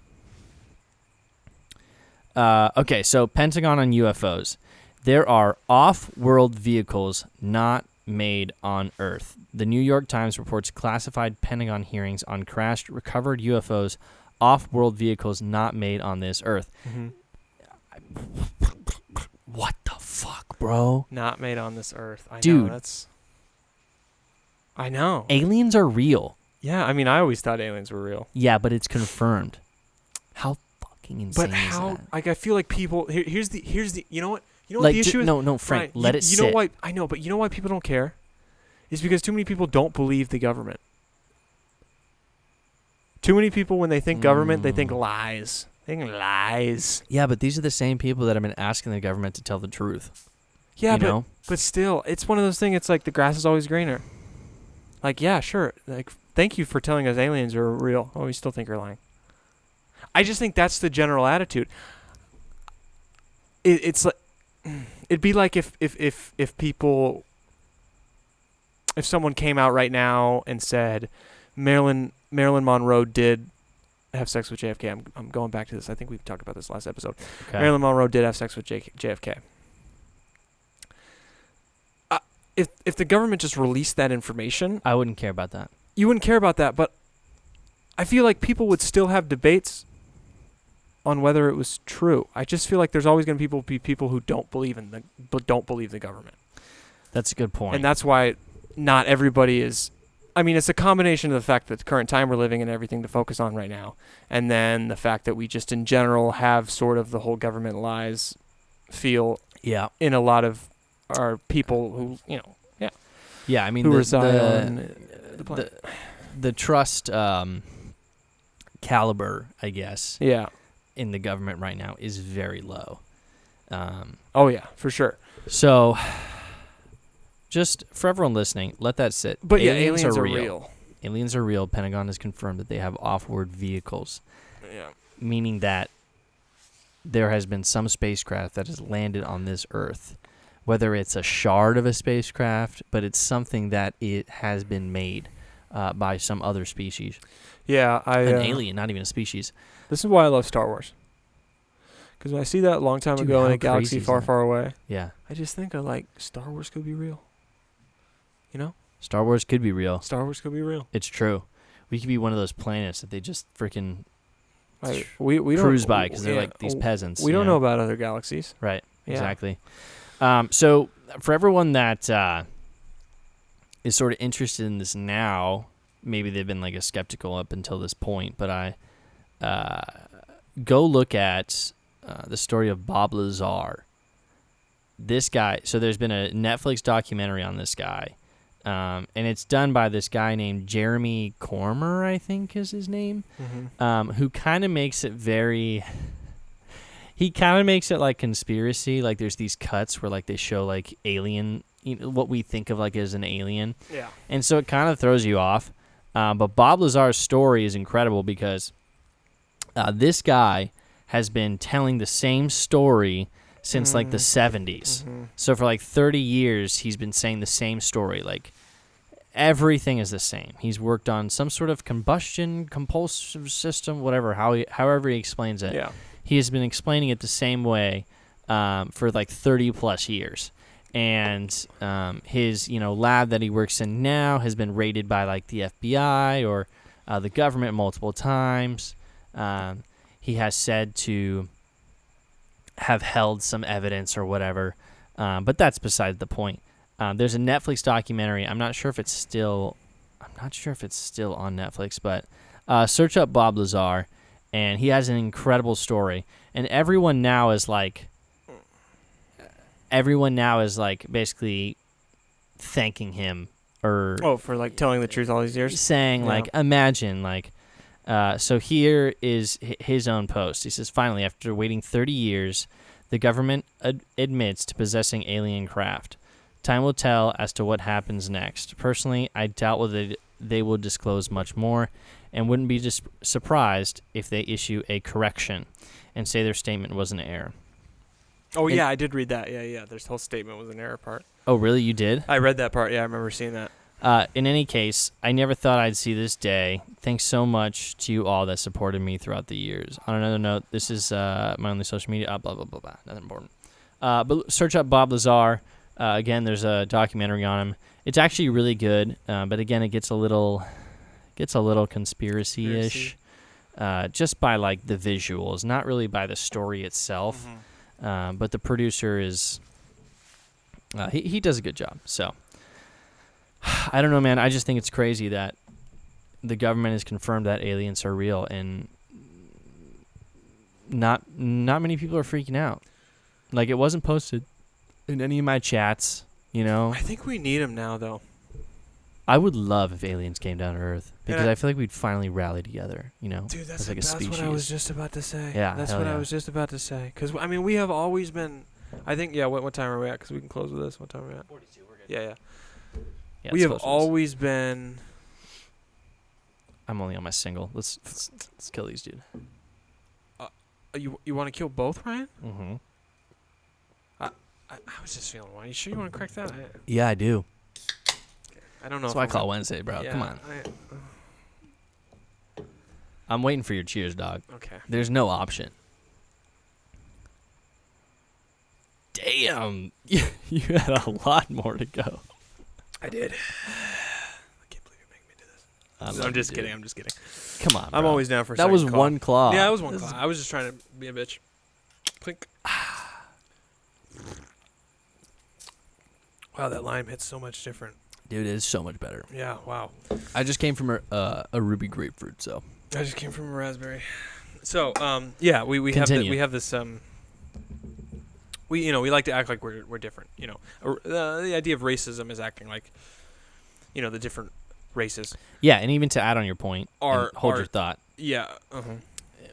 Okay, so Pentagon on UFOs. There are off-world vehicles not made on Earth. The New York Times reports classified Pentagon hearings on crashed, recovered UFOs, off-world vehicles not made on this Earth. Mm-hmm. What the fuck, bro? Not made on this Earth. Dude. I know. Aliens are real. Yeah, I mean, I always thought aliens were real. Yeah, but it's confirmed. How fucking insane is that? Like, I feel like people. Here's the. You know what? You know like, what the issue is? No, Frank. Ryan, let it sit. You know why? I know, but you know why people don't care? It's because too many people don't believe the government. Too many people, when they think government, they think lies. They think lies. Yeah, but these are the same people that have been asking the government to tell the truth. Yeah, but still, it's one of those things. It's like the grass is always greener. Like, yeah, sure. Like, thank you for telling us aliens are real. Oh, we still think you're lying. I just think that's the general attitude. It's like, it'd be like if someone came out right now and said Marilyn Monroe did have sex with JFK. I'm going back to this. I think we've talked about this last episode. Okay. Marilyn Monroe did have sex with JFK. If the government just released that information, I wouldn't care about that. You wouldn't care about that, but I feel like people would still have debates on whether it was true. I just feel like there's always going to be people who don't believe the government. That's a good point. And that's why not everybody is. I mean, it's a combination of the fact that the current time we're living in, everything to focus on right now, and then the fact that we just in general have sort of the whole government lies feel in a lot of our people who, I mean, who reside on the planet. The trust caliber, I guess, in the government right now is very low. Oh yeah, for sure. So, just for everyone listening, let that sit. But aliens are real. Aliens are real. Pentagon has confirmed that they have off-world vehicles. Yeah. Meaning that there has been some spacecraft that has landed on this Earth. Whether it's a shard of a spacecraft, but it's something that it has been made by some other species. Yeah, an alien, not even a species. This is why I love Star Wars. Because when I see that a long time ago in a galaxy far, far away, I just think of like Star Wars could be real. Star Wars could be real. Star Wars could be real. It's true. We could be one of those planets that they just freaking we cruise by because they're like these peasants. We don't know about other galaxies. Right. Yeah. Exactly. So for everyone that is sort of interested in this now, maybe they've been like a skeptical up until this point, but I go look at the story of Bob Lazar. This guy, so there's been a Netflix documentary on this guy, and it's done by this guy named Jeremy Cormer, I think is his name, who kind of makes it very... He kind of makes it like conspiracy. Like there's these cuts where like they show like alien, what we think of like as an alien. Yeah. And so it kind of throws you off. But Bob Lazar's story is incredible because this guy has been telling the same story since like the 70s. So for like 30 years, he's been saying the same story. Like everything is the same. He's worked on some sort of combustion compulsive system, whatever, however he explains it. Yeah. He has been explaining it the same way for like 30 plus years. And his lab that he works in now has been raided by like the FBI or the government multiple times. He has said to have held some evidence or whatever, but that's beside the point. There's a Netflix documentary. I'm not sure if it's still on Netflix, but search up Bob Lazar, and he has an incredible story. And everyone now is like basically thanking him or for like telling the truth all these years, saying like, imagine like. So here is his own post. He says, finally, after waiting 30 years, the government admits to possessing alien craft. Time will tell as to what happens next. Personally, I doubt whether they will disclose much more and wouldn't be surprised if they issue a correction and say their statement was an error. Oh, yeah, I did read that. Yeah. Their whole statement was an error part. Oh, really? You did? I read that part. Yeah, I remember seeing that. In any case, I never thought I'd see this day. Thanks so much to you all that supported me throughout the years. On another note, this is my only social media. Blah, blah, blah, blah. Nothing important. But search up Bob Lazar. Again, there's a documentary on him. It's actually really good, but again, it gets a little conspiracy-ish, just by like the visuals, not really by the story itself. But the producer is he does a good job. So I don't know, man. I just think it's crazy that the government has confirmed that aliens are real, and not many people are freaking out. Like, it wasn't posted in any of my chats, I think we need them now, though. I would love if aliens came down to Earth, because I feel like we'd finally rally together, Dude, that's like a species. what I was just about to say. Yeah, that's what I was just about to say. Because, I mean, we have always been, I think, what time are we at? Because we can close with this. What time are we at? 42, we're good. Yeah. Yeah, We have always been... I'm only on my single. Let's kill these, dude. You want to kill both, Ryan? Mm-hmm. I was just feeling one. You sure you want to crack that? Yeah, I do. I don't know. That's why I call it Wednesday, bro. Yeah, Come on. I'm waiting for your cheers, dog. Okay. There's no option. Damn. You had a lot more to go. I did. I can't believe you're making me do this. I'm just kidding. Come on, bro. I'm always down for a that second was claw. one claw. Yeah, that was one claw. I was just trying to be a bitch. Clink. Wow, that lime hits so much different. Dude, it is so much better. Yeah, wow. I just came from a ruby grapefruit, so. I just came from a raspberry. So, yeah, we have this we like to act like we're different, The idea of racism is acting like the different races. Yeah, and even to add on your point, hold your thought. Yeah.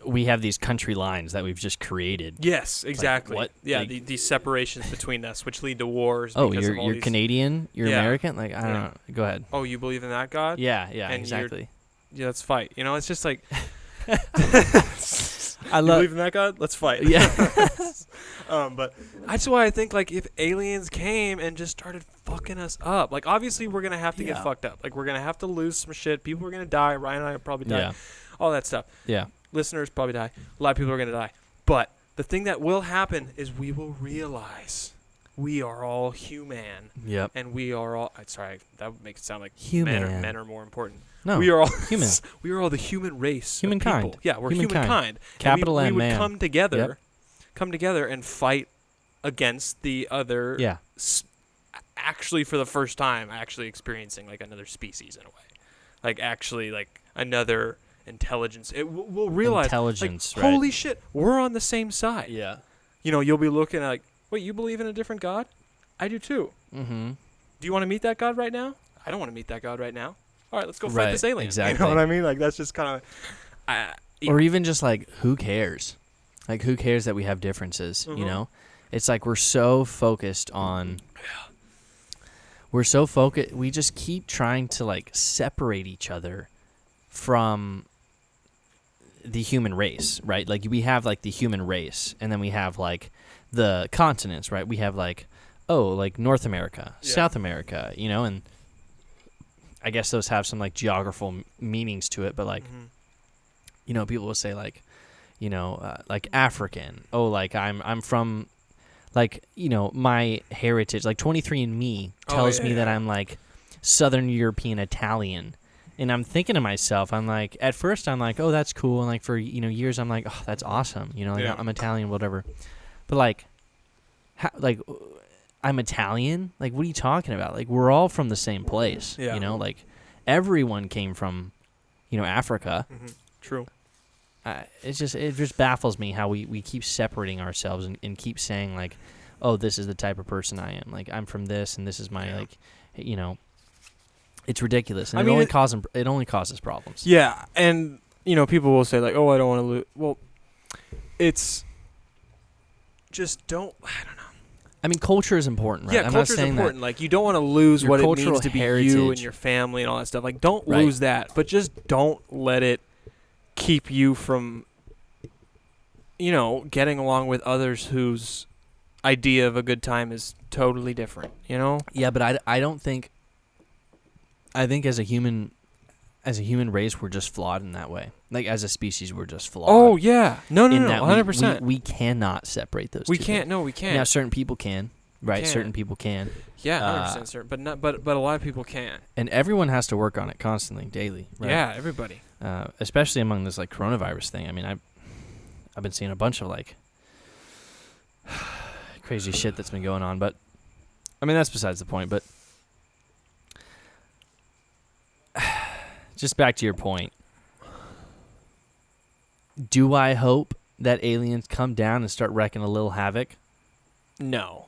We have these country lines that we've just created. Yes, exactly. Like, what? Yeah, like, these separations between us, which lead to wars. Oh, because you're Canadian? You're American? Like, I don't know. Go ahead. Oh, you believe in that God? Yeah, and exactly. Yeah, let's fight. It's just like... you believe in that God? Let's fight. Yeah. But that's why I think, like, if aliens came and just started fucking us up, like, obviously we're going to have to get fucked up. Like, we're going to have to lose some shit. People are going to die. Ryan and I will probably die. Yeah. All that stuff. Yeah. Listeners probably die. A lot of people are going to die. But the thing that will happen is we will realize we are all human. Yep. And we are all... Sorry, that would make it sound like human. Men are more important. No, we are all human. We are all the human race. Humankind. Yeah, we're humankind. Capital and M, we would man. come together and fight against the other. Yeah. Actually, for the first time, experiencing like another species in a way, like actually like another intelligence. We'll realize intelligence. Like, right. holy shit, we're on the same side. Yeah. You'll be looking at like, wait, you believe in a different God? I do too. Mm-hmm. Do you want to meet that God right now? I don't want to meet that God right now. All right, let's go fight this alien. Exactly. You know what I mean? Like, that's just kind of... Or even just like, who cares? Like, who cares that we have differences, Mm-hmm. you know? It's like we're so focused on... We're so focused... We just keep trying to, like, separate each other from the human race, right? Like, we have, like, the human race, and then we have, like, the continents, right? We have, like, like, North America, South America, you know? And I guess those have some, like, geographical meanings to it, but, like, you know, people will say, like, you know, like, African. Oh, like, I'm from... Like, you know, my heritage, like 23andMe tells me that I'm like Southern European Italian. And I'm thinking to myself, I'm like, at first I'm like, oh, that's cool. And like for, you know, years I'm like, oh, that's awesome. You know, like I'm Italian, whatever. But like, I'm Italian? Like, what are you talking about? Like, we're all from the same place. Yeah. You know, like everyone came from, you know, Africa. Mm-hmm. True. It just baffles me how we keep separating ourselves and keep saying like, oh, this is the type of person I am. Like, I'm from this and this is my like, you know, it's ridiculous. And it only causes problems. Yeah, and you know, people will say like, oh, I don't want to lose. Well, it's just I don't know. I mean, culture is important, right? Yeah, culture is important. Like, you don't want to lose what it means to be you and your family and all that stuff. Like, don't lose that, but just don't let it keep you from, you know, getting along with others whose idea of a good time is totally different, you know? Yeah, but I don't think... I think as a human race, we're just flawed in that way. Like, as a species, we're just flawed. Oh, yeah. No, 100%. We cannot separate those two. We can't. No, we can't. Now, certain people can, right? Certain people can. Yeah, 100% certain. But a lot of people can't. And everyone has to work on it constantly, daily, right? Yeah, everybody. Especially among this, like, coronavirus thing. I mean, I've been seeing a bunch of, like, crazy shit that's been going on. But, I mean, that's besides the point. But just back to your point. Do I hope that aliens come down and start wreaking a little havoc? No.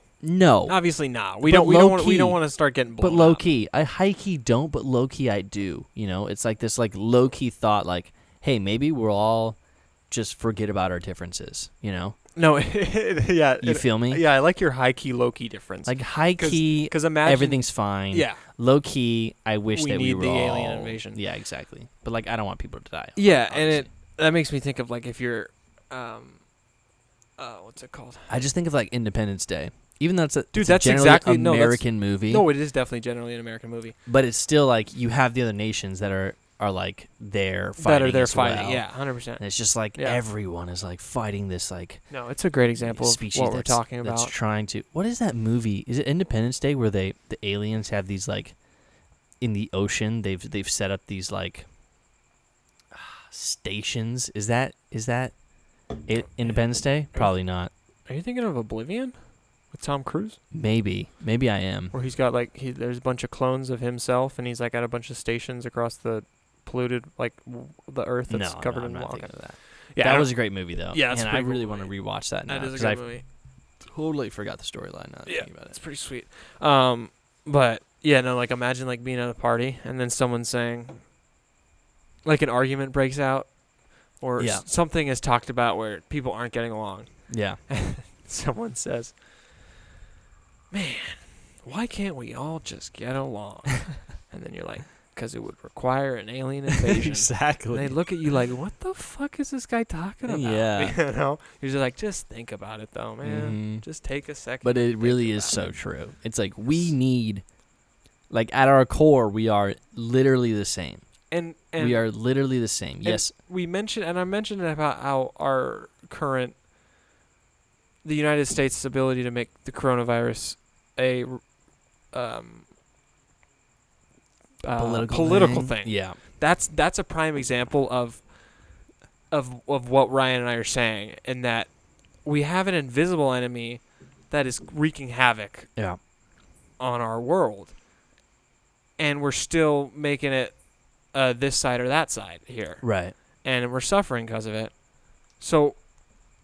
Obviously not. We don't want to start getting blown But low up. key, I high key don't, but low key I do. You know, it's like this like low key thought like, hey, maybe we'll all just forget about our differences, you know? No, yeah. You feel me? Yeah, I like your high key, low key difference. Like high key, because imagine everything's fine. Yeah. Low key, I wish that we were the all alien invasion. Yeah, exactly. But like, I don't want people to die. Yeah, obviously. and that makes me think of like if you're, what's it called? I just think of like Independence Day. Even though it's that's a generally exactly American movie. No, it is definitely generally an American movie. But it's still like you have the other nations that are like there fighting. Fighting. Well. Yeah, 100%. And it's just like everyone is like fighting this like. No, it's a great example of what we're talking about. That's trying to. What is that movie? Is it Independence Day where the aliens have these like in the ocean? They've set up these like stations. Is that Independence Day? Probably not. Are you thinking of Oblivion? With Tom Cruise? Maybe I am. Where he's got like there's a bunch of clones of himself, and he's like at a bunch of stations across the polluted like the earth that's covered in water. water. Of that. Yeah, that was a great movie though. Yeah, and I really want to rewatch that now. That is a great movie. Totally forgot the storyline now. Yeah, about it. It's pretty sweet. But yeah, no, like imagine like being at a party and then someone saying, like an argument breaks out, or something is talked about where people aren't getting along. Yeah. Someone says, man, why can't we all just get along? And then you're like, because it would require an alien invasion. Exactly. And they look at you like, what the fuck is this guy talking about? Yeah. You know? You're just like, just think about it, though, man. Mm-hmm. Just take a second. But it really is so true. It's like we need, like at our core, we are literally the same. And we are literally the same. Yes. I mentioned about how our current, the United States' ability to make the coronavirus a political thing. Yeah, that's a prime example of what Ryan and I are saying, in that we have an invisible enemy that is wreaking havoc on our world, and we're still making it this side or that side here, right? And we're suffering because of it. So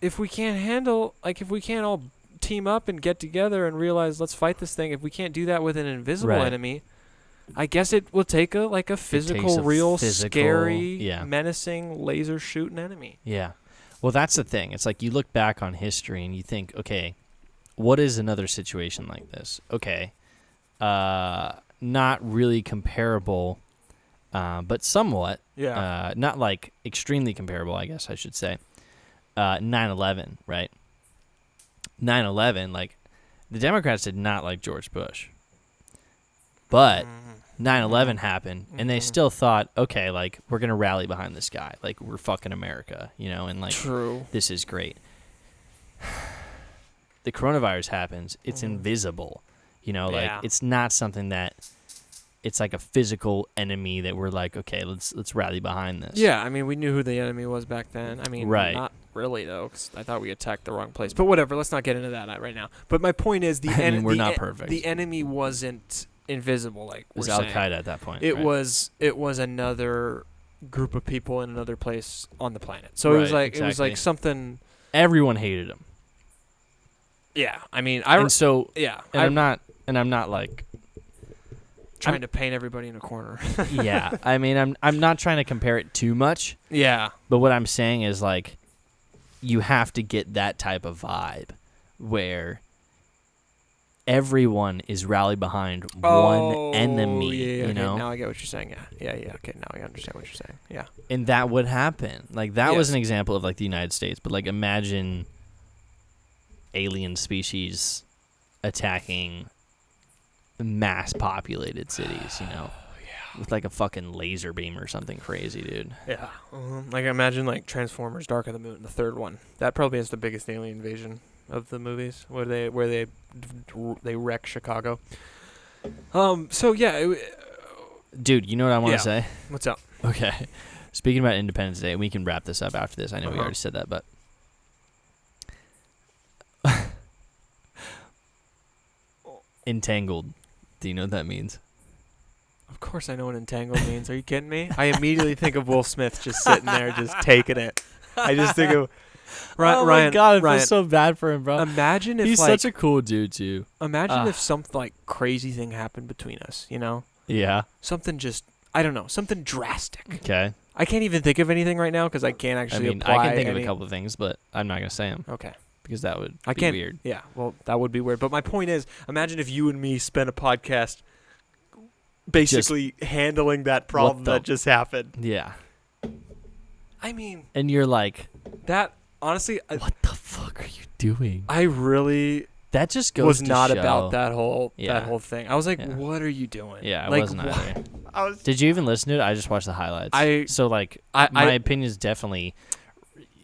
if we can't all team up and get together and realize let's fight this thing, if we can't do that with an invisible enemy, I guess it will take a physical, scary, menacing, laser shooting enemy. Yeah. Well, that's the thing. It's like you look back on history and you think, okay, what is another situation like this? Okay, not really comparable, but somewhat. Yeah. Not like extremely comparable, I guess I should say. 9/11, right? 9/11, like the Democrats did not like George Bush, but 9/11 happened, and they still thought, okay, like we're gonna rally behind this guy, like we're fucking America, and like True. this is great. The coronavirus happens; it's invisible, like it's not something that it's like a physical enemy that we're like, okay, let's rally behind this. Yeah, I mean, we knew who the enemy was back then. I mean, right. Not really though, because I thought we attacked the wrong place. But whatever, let's not get into that right now. But my point is, we're not perfect. The enemy wasn't invisible, like it was we're saying. Al-Qaeda at that point. It right? was another group of people in another place on the planet. So right, it was like something. Everyone hated him. Yeah, I mean, I'm not like trying to paint everybody in a corner. Yeah, I mean, I'm not trying to compare it too much. Yeah, but what I'm saying is like, you have to get that type of vibe where everyone is rallied behind one enemy. Yeah, you know. Now I get what you're saying. Yeah. Okay, now I understand what you're saying. Yeah. And that would happen. Like that was an example of like the United States, but like imagine alien species attacking mass populated cities, with like a fucking laser beam or something crazy, dude. Yeah. Like imagine like Transformers Dark of the Moon, the third one. That probably is the biggest alien invasion of the movies where they wreck Chicago. So yeah, dude, you know what I want to say? What's up? Okay. Speaking about Independence Day, we can wrap this up after this. I know we already said that, but entangled. Do you know what that means? Of course I know what entangled means. Are you kidding me? I immediately think of Will Smith just sitting there, just taking it. I just think of Ryan. Oh my God, I feel so bad for him, bro. Imagine if he's such a cool dude too. Imagine if something like crazy thing happened between us. Yeah. Something just I don't know, something drastic. Okay. I can't even think of anything right now because I can't actually. I can think of a couple of things, but I'm not gonna say them. Okay. Because that would be weird. Yeah, well, that would be weird. But my point is, imagine if you and me spent a podcast basically handling that problem that just happened. Yeah. I mean... And you're like... That, honestly... What the fuck are you doing? I really... That just goes was to not show. about that whole thing. I was like, what are you doing? Yeah, I like, wasn't either. Did you even listen to it? I just watched the highlights. My opinion is definitely...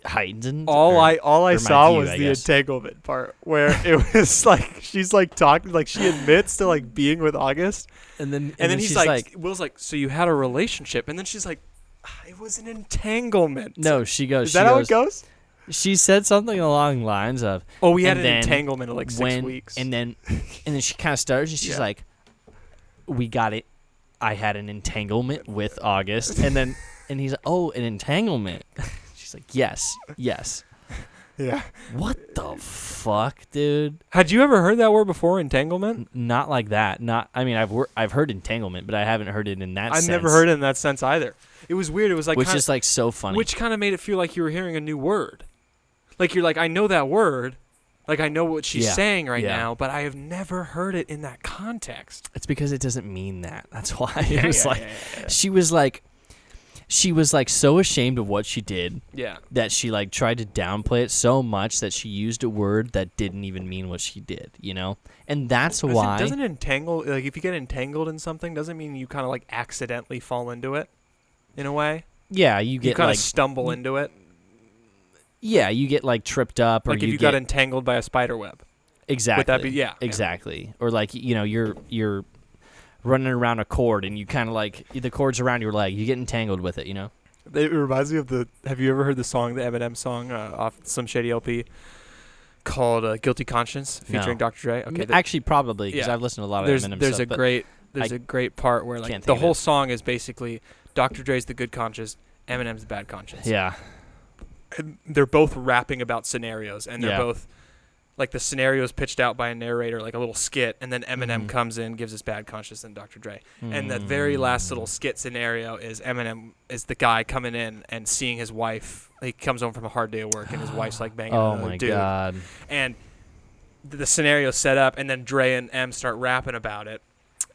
heightened. All I saw was the entanglement part where it was like she's like talking, like she admits to like being with August, and then he's like Will's like, so you had a relationship, and then she's like, it was an entanglement. No, she goes. Is that how it goes? She said something along the lines of, we had an entanglement of like 6 weeks, and then she kind of starts and she's like, we got it. I had an entanglement with August, and he's like, oh, an entanglement. She's like, yes. Yeah. What the fuck, dude? Had you ever heard that word before, entanglement? Not like that. I've heard entanglement, but I haven't heard it in that sense. I've never heard it in that sense either. It was weird. It was like... Which is like so funny. Which kind of made it feel like you were hearing a new word. Like you're like, I know that word. Like I know what she's saying right now, but I have never heard it in that context. It's because it doesn't mean that. That's why. She was like so ashamed of what she did that she like tried to downplay it so much that she used a word that didn't even mean what she did, And that's why... Doesn't entangle... Like if you get entangled in something, doesn't mean you kind of like accidentally fall into it in a way? Yeah, you kind of stumble into it. Yeah, you get like tripped up, or like if you got entangled by a spider web. Exactly. Would that be exactly? Or like you're running around a cord and you kind of like the cord's around your leg, you get entangled with it. It reminds me of have you ever heard the song, the Eminem song off Some Shady LP called "Guilty Conscience" featuring Dr. Dre? Okay, actually probably because I've listened to a lot of Eminem stuff. There's a great part where like the whole song is basically Dr. Dre's the good conscience, Eminem's the bad conscience. Yeah. And they're both rapping about scenarios, and they're both like the scenarios pitched out by a narrator, like a little skit, and then Eminem comes in, gives his bad conscience, and Dr. Dre. And that very last little skit scenario is Eminem is the guy coming in and seeing his wife he comes home from a hard day of work and his wife's like banging Oh another my dude. God. And the scenario set up, and then Dre and M start rapping about it,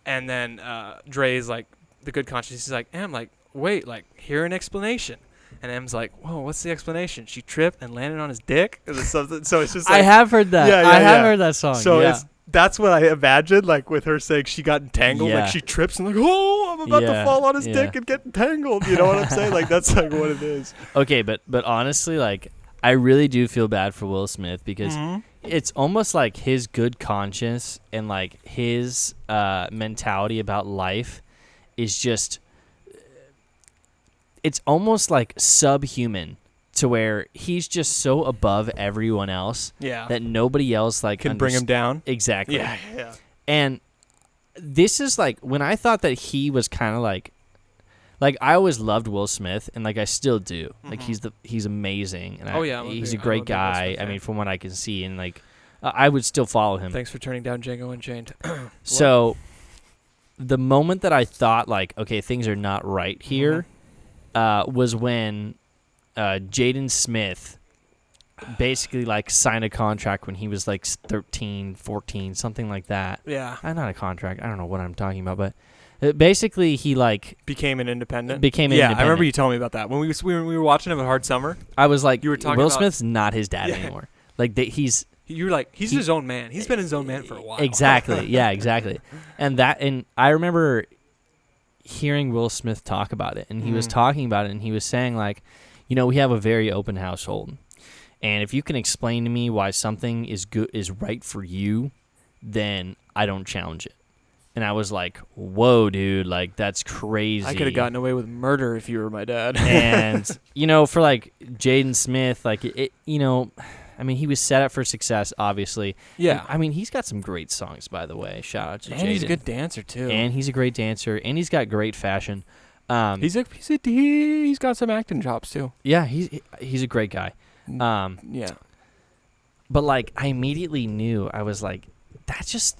and then Dre's like the good conscience. He's like, M, like, wait, like, hear an explanation. And M's like, whoa, what's the explanation? She tripped and landed on his dick? Is it something? So it's just like, I have heard that. I have heard that song. So yeah. that's what I imagined, like with her saying she got entangled, Yeah. like she trips and like, oh, I'm about to fall on his dick and get entangled. You know what I'm saying? Like that's like what it is. Okay, but honestly, like I really do feel bad for Will Smith because it's almost like his good conscience and like his mentality about life is just. It's almost like subhuman to where he's just so above everyone else that nobody else like can bring him down. Exactly. Yeah. And this is like when I thought that he was kind of like I always loved Will Smith and like I still do. Like he's amazing and he's a great guy. I mean, from what I can see, and like I would still follow him. Thanks for turning down Django Unchained. So the moment that I thought like, okay, things are not right here. Was when Jaden Smith basically like signed a contract when he was like 13, 14, something like that. Yeah. Not a contract. I don't know what I'm talking about, but basically he like became an independent. Yeah, I remember you telling me about that when we were watching him at Hard Summer. I was like, you were talking Will about, Smith's not his dad anymore. Like you were like, he's his own man. He's been his own man for a while. Exactly. Yeah, exactly. And I remember hearing Will Smith talk about it, and he was talking about it, and he was saying like, you know, we have a very open household, and if you can explain to me why something is right for you, then I don't challenge it. And I was like, whoa, dude, like that's crazy. I could have gotten away with murder if you were my dad. And you know, for like Jaden Smith, like it, you know, I mean, he was set up for success, obviously. Yeah. And, I mean, he's got some great songs, by the way. Shout out to Jaden. And he's a good dancer, too. And he's a great dancer, and he's got great fashion. He's got some acting chops, too. Yeah, he's a great guy. Yeah. But, like, I immediately knew, I was like, that's just,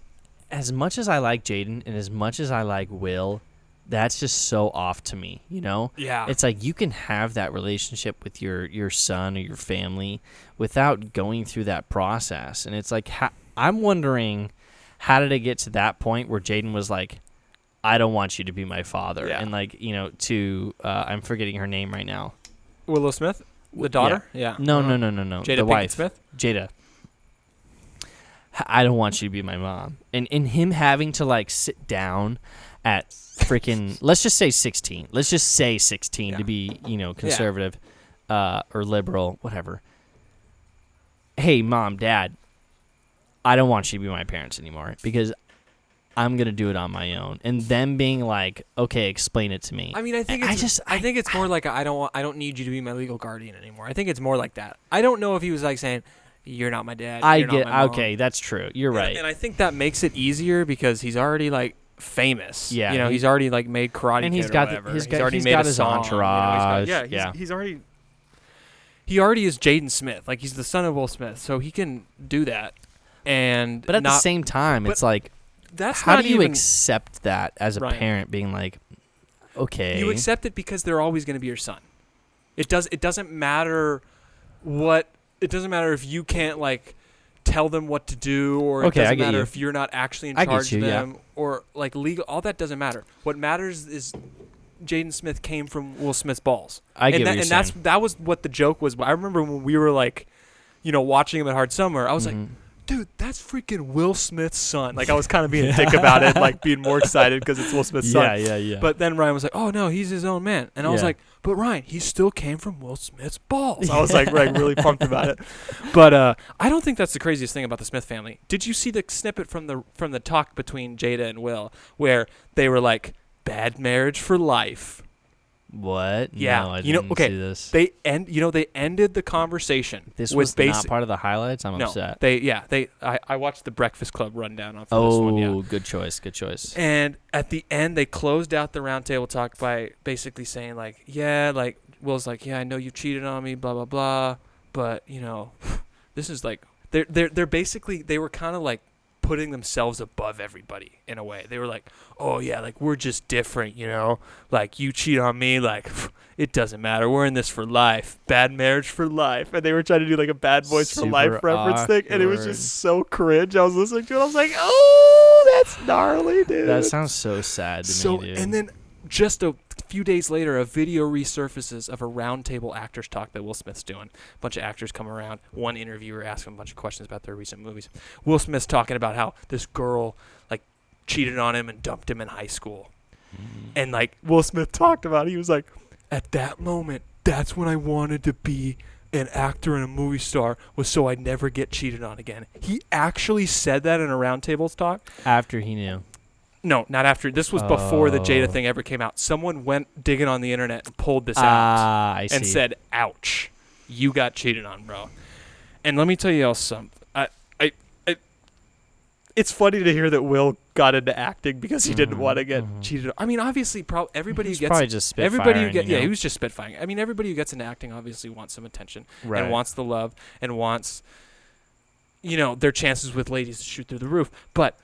as much as I like Jaden and as much as I like Will, that's just so off to me, you know? Yeah. It's like you can have that relationship with your son or your family without going through that process. And it's like, I'm wondering, how did it get to that point where Jaden was like, I don't want you to be my father? Yeah. And like, you know, to, I'm forgetting her name right now. Willow Smith? The daughter? Yeah. No. Jada the wife. Smith? Jada. I don't want you to be my mom. And him having to like sit down at freaking, let's just say 16. Let's just say 16 to be, you know, conservative or liberal, whatever. Hey, mom, dad, I don't want you to be my parents anymore because I'm going to do it on my own. And them being like, okay, explain it to me. I mean, I think it's more like I don't need you to be my legal guardian anymore. I think it's more like that. I don't know if he was like saying, you're not my dad. You're not my mom. Okay, that's true. You're right. And I think that makes it easier because he's already like famous. Yeah, you know, he's already like made Karate and Kid he's got or whatever. he's already made got a his song, entourage. You know, he already is Jaden Smith. Like he's the son of Will Smith, so he can do that. But at the same time, it's like, how do you accept that as a parent, being like, okay, you accept it because they're always going to be your son. It doesn't matter what. It doesn't matter if you can't like tell them what to do, or it doesn't matter if you're not actually in charge of them, or like legal. All that doesn't matter. What matters is Jaden Smith came from Will Smith's balls. I get what you're saying. That was what the joke was. I remember when we were like, you know, watching him at Hard Summer, I was like, dude, that's freaking Will Smith's son. Like I was kind of being a dick about it, like being more excited because it's Will Smith's son. Yeah. But then Ryan was like, oh no, he's his own man. And I was like, but Ryan, he still came from Will Smith's balls. I was like really pumped about it. But I don't think that's the craziest thing about the Smith family. Did you see the snippet from the talk between Jada and Will where they were like, bad marriage for life? What? Yeah. No, I didn't see this. They ended the conversation. This was not part of the highlights? I'm upset. I watched the Breakfast Club rundown on this one. Yeah. Good choice. And at the end, they closed out the roundtable talk by basically saying like, yeah, like Will's like, yeah, I know you cheated on me, blah blah blah, but you know, this is like they're basically, they were kind of like putting themselves above everybody in a way. They were like, oh yeah, like we're just different, you know, like you cheat on me, like it doesn't matter, we're in this for life, bad marriage for life. And they were trying to do like a Bad Boys for Life reference thing, and it was just so cringe. I was listening to it, I was like, oh, that's gnarly, dude. That sounds so sad to me, dude. And then just a few days later, a video resurfaces of a roundtable actors talk that Will Smith's doing. A bunch of actors come around. One interviewer asks him a bunch of questions about their recent movies. Will Smith's talking about how this girl like cheated on him and dumped him in high school. And like Will Smith talked about it, he was like, at that moment, that's when I wanted to be an actor and a movie star, was so I'd never get cheated on again. He actually said that in a roundtables talk. After he knew. No, not after. This was before the Jada thing ever came out. Someone went digging on the internet and pulled this out I see. and said, ouch, you got cheated on, bro. And let me tell you else something. It's funny to hear that Will got into acting because he didn't want to get cheated on. I mean, obviously, everybody who gets... probably just spitfiring, everybody who yeah, he was just spitfiring. I mean, everybody who gets into acting obviously wants some attention and wants the love and wants, you know, their chances with ladies to shoot through the roof. But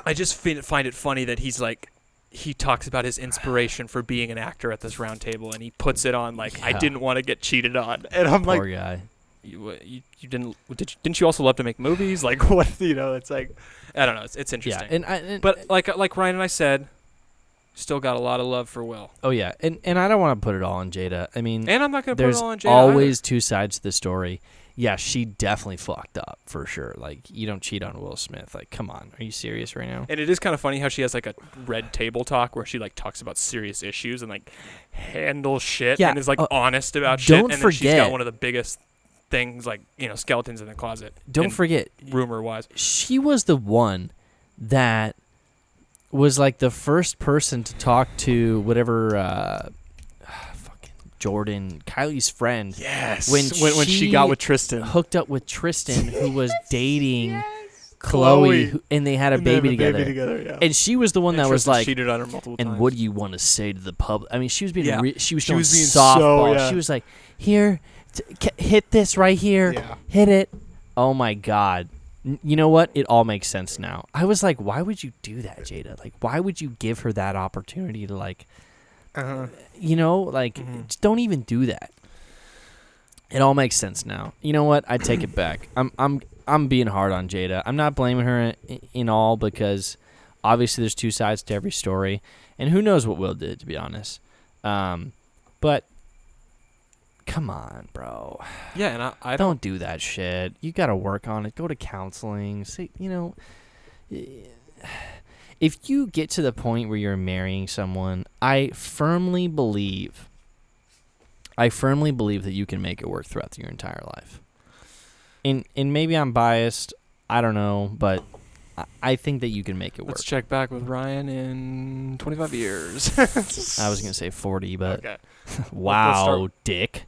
I just find it funny that he's like, he talks about his inspiration for being an actor at this round table, and he puts it on like, I didn't want to get cheated on. And I'm Poor like... guy. You didn't you also love to make movies? Like what, you know, it's like, I don't know, it's interesting. Yeah, but like Ryan and I said, still got a lot of love for Will. Oh yeah, and I don't want to put it all on Jada. I mean, and I'm not going to put it all on Jada. There's always either. Two sides to the story. Yeah, she definitely fucked up for sure. Like, you don't cheat on Will Smith. Like, come on, are you serious right now? And it is kind of funny how she has like a red table talk where she like talks about serious issues and like handles shit and is like honest about shit. Don't and forget, then she's got one of the biggest things, like, you know, skeletons in the closet. Don't forget, rumor wise, she was the one that was like the first person to talk to whatever fucking Jordan, Kylie's friend. Yes, when she got with Tristan, hooked up with Tristan, who was dating Chloe, and they had a baby together. Yeah. And she was the one that was like, cheated on her multiple times. And what do you want to say to the public? I mean, she was being she was being softball. She was like, here, hit this right here, hit it. Oh my God. You know what? It all makes sense now. I was like, why would you do that, Jada? Like, why would you give her that opportunity to like, you know, like, just don't even do that. It all makes sense now. You know what? I take it back. I'm being hard on Jada. I'm not blaming her in all, because obviously there's two sides to every story, and who knows what Will did, to be honest. But come on, bro. Yeah, and I don't do that shit. You got to work on it. Go to counseling. See, you know, if you get to the point where you're marrying someone, I firmly believe that you can make it work throughout your entire life. And maybe I'm biased. I don't know, but I think that you can make it work. Let's check back with Ryan in 25 years. I was gonna say 40, but okay. Wow, dick.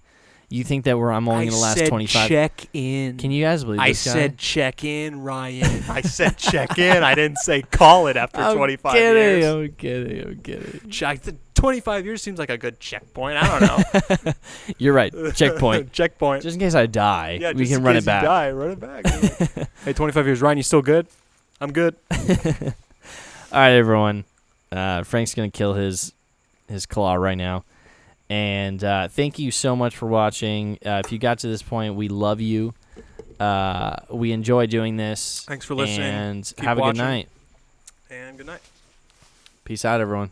You think that I'm only gonna last 25? Check in. Can you guys believe this guy? I said check in, Ryan. I said check in. I didn't say call it after 25 years. I'm kidding. 25 years seems like a good checkpoint. I don't know. You're right. Checkpoint. Checkpoint. Just in case I die, yeah, we can run it back. Run it back. Hey, 25 years, Ryan, you still good? I'm good. All right, everyone. Frank's gonna kill his claw right now. And thank you so much for watching. If you got to this point, we love you. We enjoy doing this. Thanks for listening. And Keep have watching. a good night. And good night. Peace out, everyone.